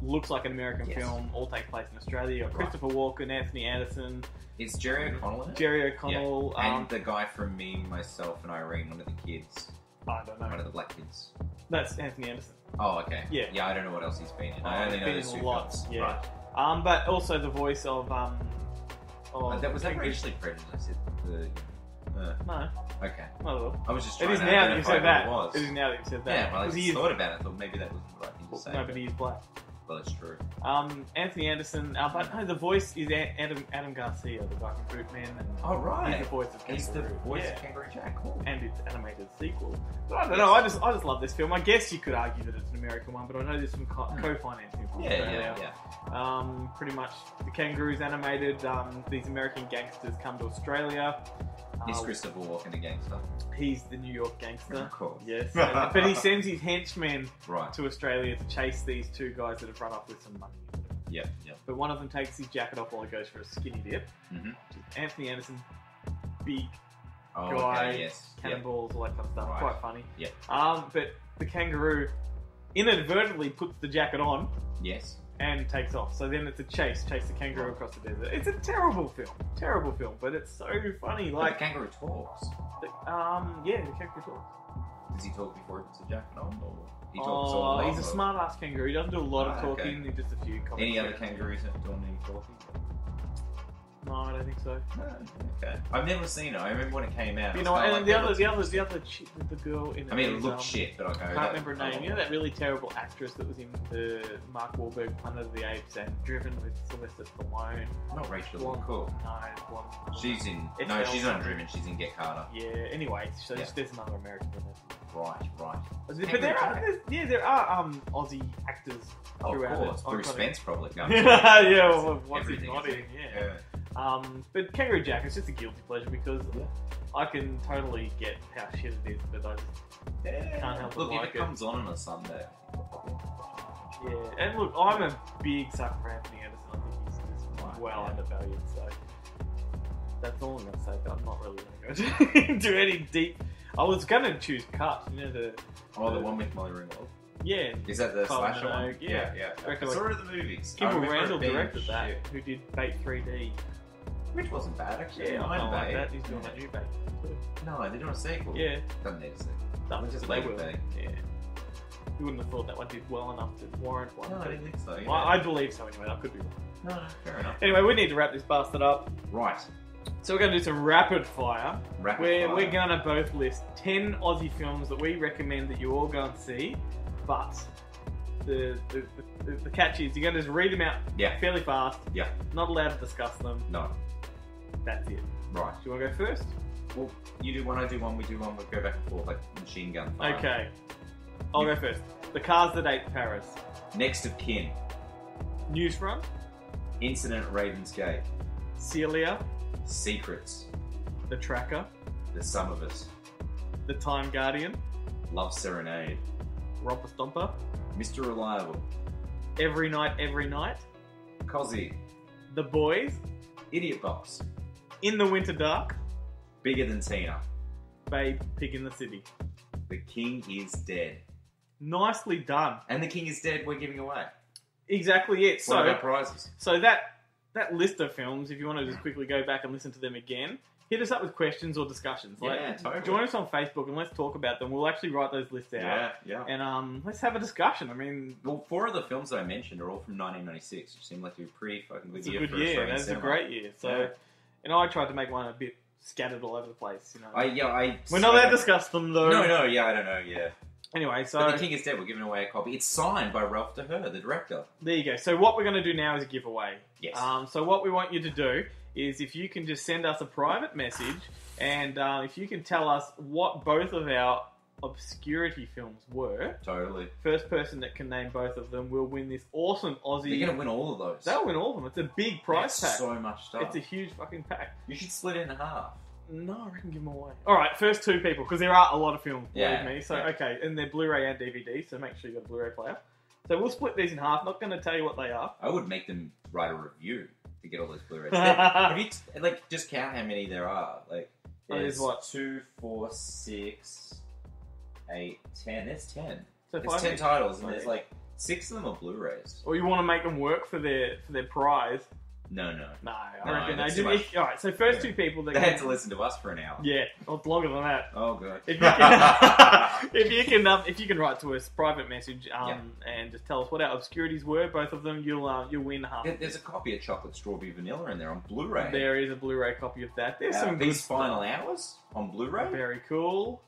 looks like an American Yes. film. All takes place in Australia. You got Right. Christopher Walken, Anthony Anderson, Is Jerry O'Connell in it? Jerry O'Connell. Yeah. And the guy from Me, Myself, and Irene, one of the kids. I don't know. One of the black kids. That's Anthony Anderson. Oh, okay. Yeah. Yeah, I don't know what else he's been in. I only He's know been those in two lots, films. yeah. Right. But also the voice of That was that Kangaroo- racially prejudiced. No, Okay. not at all. I was just It trying is to now that you identify said that. who it was. It is now that you said that. Yeah, well, I 'Cause just he is, thought about it. I thought maybe that was the right thing to say. no, but he is black. Well, it's true. Anthony Anderson, but no, the voice is Adam Garcia, the guy from Bootman. And Oh, right. He's the voice of He's the Kangaroo. voice Yeah. of Kangaroo Jack. Cool. And its animated sequel. But I don't know. I just love this film. I guess you could argue that it's an American one, but I know there's some co-financing from Australia. Yeah. Pretty much, the Kangaroos animated. These American gangsters come to Australia. Is Christopher Walken a gangster? He's the New York gangster. Of course. Yes. But he sends his henchmen Right. to Australia to chase these two guys that have run off with some money. Yeah. But one of them takes his jacket off while he goes for a skinny dip. Mm-hmm. Anthony Anderson, big Oh, guy, okay, yes. cannonballs, all that kind of stuff. Right. Quite funny. Yeah. But the kangaroo inadvertently puts the jacket on Yes. and takes off. So then it's a chase the kangaroo across the desert. It's a terrible film, but it's so funny. But Like, the kangaroo talks. the kangaroo talks. Does he talk before he puts the jacket on? Or he talks all along? He's a or- smart ass kangaroo. He doesn't do a lot of Ah, okay. talking. He just a few comments. Any other kangaroos have done any talking? No, I don't think so. No, okay. I've never seen it. I remember when it came out. You It's know, kinda and like the that other looks chick, the girl in it. I mean, it is, looked shit, but I go. I can't remember her name. You know that really terrible actress that was in the Mark Wahlberg Planet of the Apes and Driven with Sylvester Stallone? Not Rachel Blonde. Cook. No, blonde. She's in. It's No, she's Elsa. not Driven. She's in Get Carter. Yeah. Anyway, so Yeah. there's another American in it. Right. But there are Aussie actors Oh, of throughout course. it. Bruce Iconic. Spence probably comes. Yeah, well, what's he Everything not is in? it. Yeah. But Kangaroo Jack is just a guilty pleasure because I can totally get how shit it is, but I just Yeah. can't help but Look, like if it comes on a Sunday. yeah. And look, I'm a big sucker for Anthony Anderson. I think he's just well yeah. undervalued. So that's all I'm going to say. But I'm not really going to go into any deep. I was going to choose Cut. You know the one with Molly Ringwald. yeah. Is that the Kylie slasher one? Minogue, yeah. I Reckon saw like- it at the movies. I Kimball remember it Randall being directed that, shit. who did Bait 3D. Which wasn't bad, actually. Yeah, I Mine don't like Bait. that. He's doing that new Bait too. No, they're doing a sequel. Yeah. Doesn't need a sequel. No, We'll just they let it will. be. Yeah. You wouldn't have thought that one did well enough to warrant one. No, I didn't think so. Yeah. Well, I believe so anyway. I could be wrong. No, fair enough. Anyway, we need to wrap this bastard up. Right. So we're going to do some rapid fire. Rapid where fire. we're going to both list 10 Aussie films that we recommend that you all go and see. But the catch is you're going to just read them out fairly fast. Yeah. Not allowed to discuss them. No. That's it. Right. Do you want to go first? Well, you do one, I do one, we do one, we go back and forth like machine gun fire. Okay. I'll go first. The Cars That Ate Paris. Next of Kin. Newsfront. Incident at Ravensgate. Celia. Secrets. The Tracker. The Sum of Us. The Time Guardian. Love Serenade. Romper Stomper. Mr. Reliable. Every Night. Cozzy. The Boys. Idiot Box. In the Winter Dark. Bigger than Tina. Babe, Pig in the City. The King is dead. Nicely done. And The King is dead, we're giving away. Exactly it. What about prizes? So that list of films, if you want to just quickly go back and listen to them again, hit us up with questions or discussions. Yeah, totally. Join us on Facebook and let's talk about them. We'll actually write those lists out. Yeah. And let's have a discussion. I mean... Well, 4 of the films that I mentioned are all from 1996, which seemed like a pretty fucking good It's year. a good year. That's a great year. So, and I tried to make mine a bit scattered all over the place, you know. We're not allowed to discuss them, though. No, I don't know, yeah. Anyway, so... But The King is Dead, we're giving away a copy. It's signed by Ralph DeHer, the director. There you go. So what we're going to do now is a giveaway. Yes. So what we want you to do is if you can just send us a private message and if you can tell us what both of our obscurity films were. Totally. First person that can name both of them will win this awesome Aussie... They're going to win all of those. They'll win all of them. It's a big prize pack. So much stuff. It's a huge fucking pack. You should split it in half. No, I reckon give them away. Alright, first 2 people, because there are a lot of films, believe me. So, yeah. okay, and they're Blu-ray and DVD, so make sure you've got a Blu-ray player. So we'll split these in half. Not going to tell you what they are. I would make them write a review to get all those Blu-rays. Have you just count how many there are? Like, there's what? 2, 4, 6, 8, 10. There's 10. So There's 10 titles, and there's like 6 of them are Blu-rays. Or you want to make them work for their prize. No. No, I reckon that's they too did. much. Alright, so first 2 people... They had to listen to us for an hour. Yeah, well, it's longer than that. Oh, good. If you can write to us, private message, and just tell us what our obscurities were, both of them, you'll win half. There's a copy of Chocolate Strawberry Vanilla in there on Blu-ray. There is a Blu-ray copy of that. There's some These good Final stuff. Hours on Blu-ray. Very cool.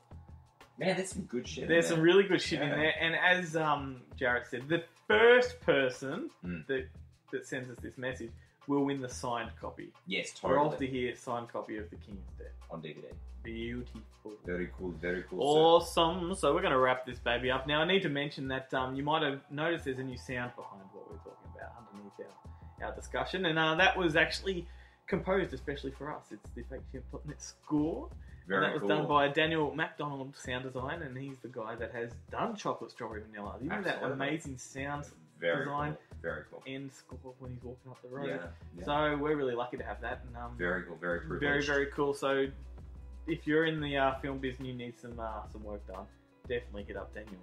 Man, there's some good shit. There's some really good shit in there. And as Jarret said, the first person that sends us this message will win the signed copy. Yes, totally. We're off to hear signed copy of The King is Dead. On DVD. Beautiful. Very cool, very cool. Awesome. So we're going to wrap this baby up. Now, I need to mention that you might have noticed there's a new sound behind what we're talking about underneath our discussion. And that was actually composed especially for us. It's the Affectionate score. Very and that was done by Daniel MacDonald Sound Design, and he's the guy that has done Chocolate Strawberry Vanilla. You know that amazing sound design? Cool. Very cool. And score when he's walking up the road. Yeah. So we're really lucky to have that. And, very cool, very privileged. Very, very cool. So if you're in the film business and you need some work done, definitely hit up Daniel.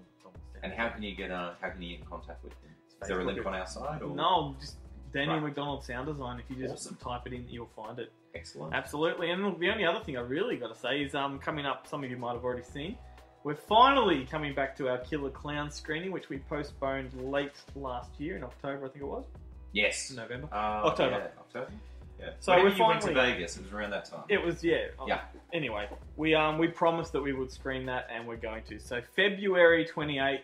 And how can you get in contact with him? Is there a link on our side? Or? No, just Daniel MacDonald Sound Design. If you just type it in, you'll find it. Excellent. Absolutely. And the only other thing I really got to say is coming up, some of you might have already seen, we're finally coming back to our Killer Clown screening, which we postponed late last year in October, I think it was. Yes. November. October. Yeah, October. Yeah. So when we you went to finally Vegas, it was around that time. It was, yeah. Yeah. Anyway, we promised that we would screen that, and we're going to. So February 28th,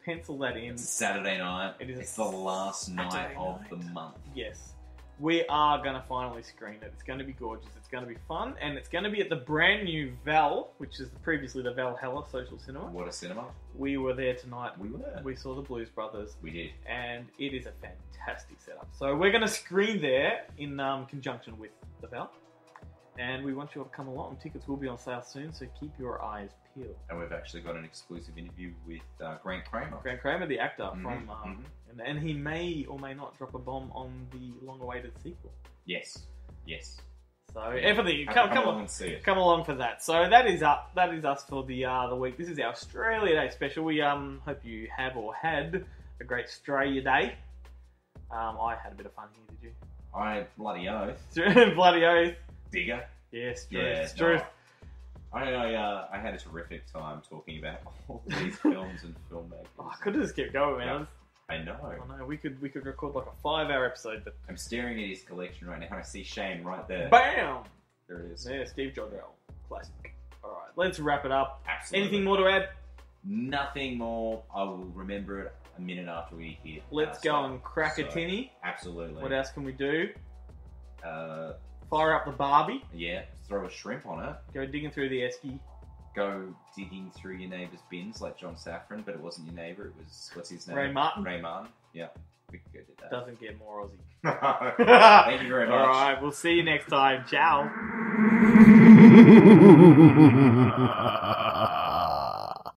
pencil that in. It's a Saturday night. It's the last night of the month. Yes. We are going to finally screen it. It's going to be gorgeous. It's going to be fun. And it's going to be at the brand new Val, which is previously the Valhalla Social Cinema. What a cinema. We were there tonight. We were. We saw the Blues Brothers. We did. And it is a fantastic setup. So we're going to screen there in conjunction with the Val. And we want you all to come along. Tickets will be on sale soon, so keep your eyes peeled. And we've actually got an exclusive interview with Grant Kramer. Grant Kramer, the actor from... And he may or may not drop a bomb on the long-awaited sequel. Yes. Yes. So everything, come along and see it. Come along for that. So that is us for the week. This is our Australia Day special. We hope you have or had a great Australia Day. I had a bit of fun here. Did you? I bloody oath. Bloody oath. Digger. Yes, truth. Truth. I had a terrific time talking about all these films and filmmakers. I could have just kept going, man. Yeah. I know. We could record like a 5-hour episode, but I'm staring at his collection right now and I see Shane right there. Bam! There it is. Yeah, Steve Jobs, classic. Alright, let's wrap it up. Absolutely. Anything more to add? Nothing more. I will remember it a minute after we hit. Let's go and crack a tinny. Absolutely. What else can we do? Fire up the Barbie. Yeah, throw a shrimp on it. Go digging through the esky. Go digging through your neighbour's bins like John Safran, but it wasn't your neighbour, it was, what's his name? Ray Martin. Ray Martin, yeah. We could go do that. Doesn't get more Aussie. Thank you very much. Alright, we'll see you next time. Ciao.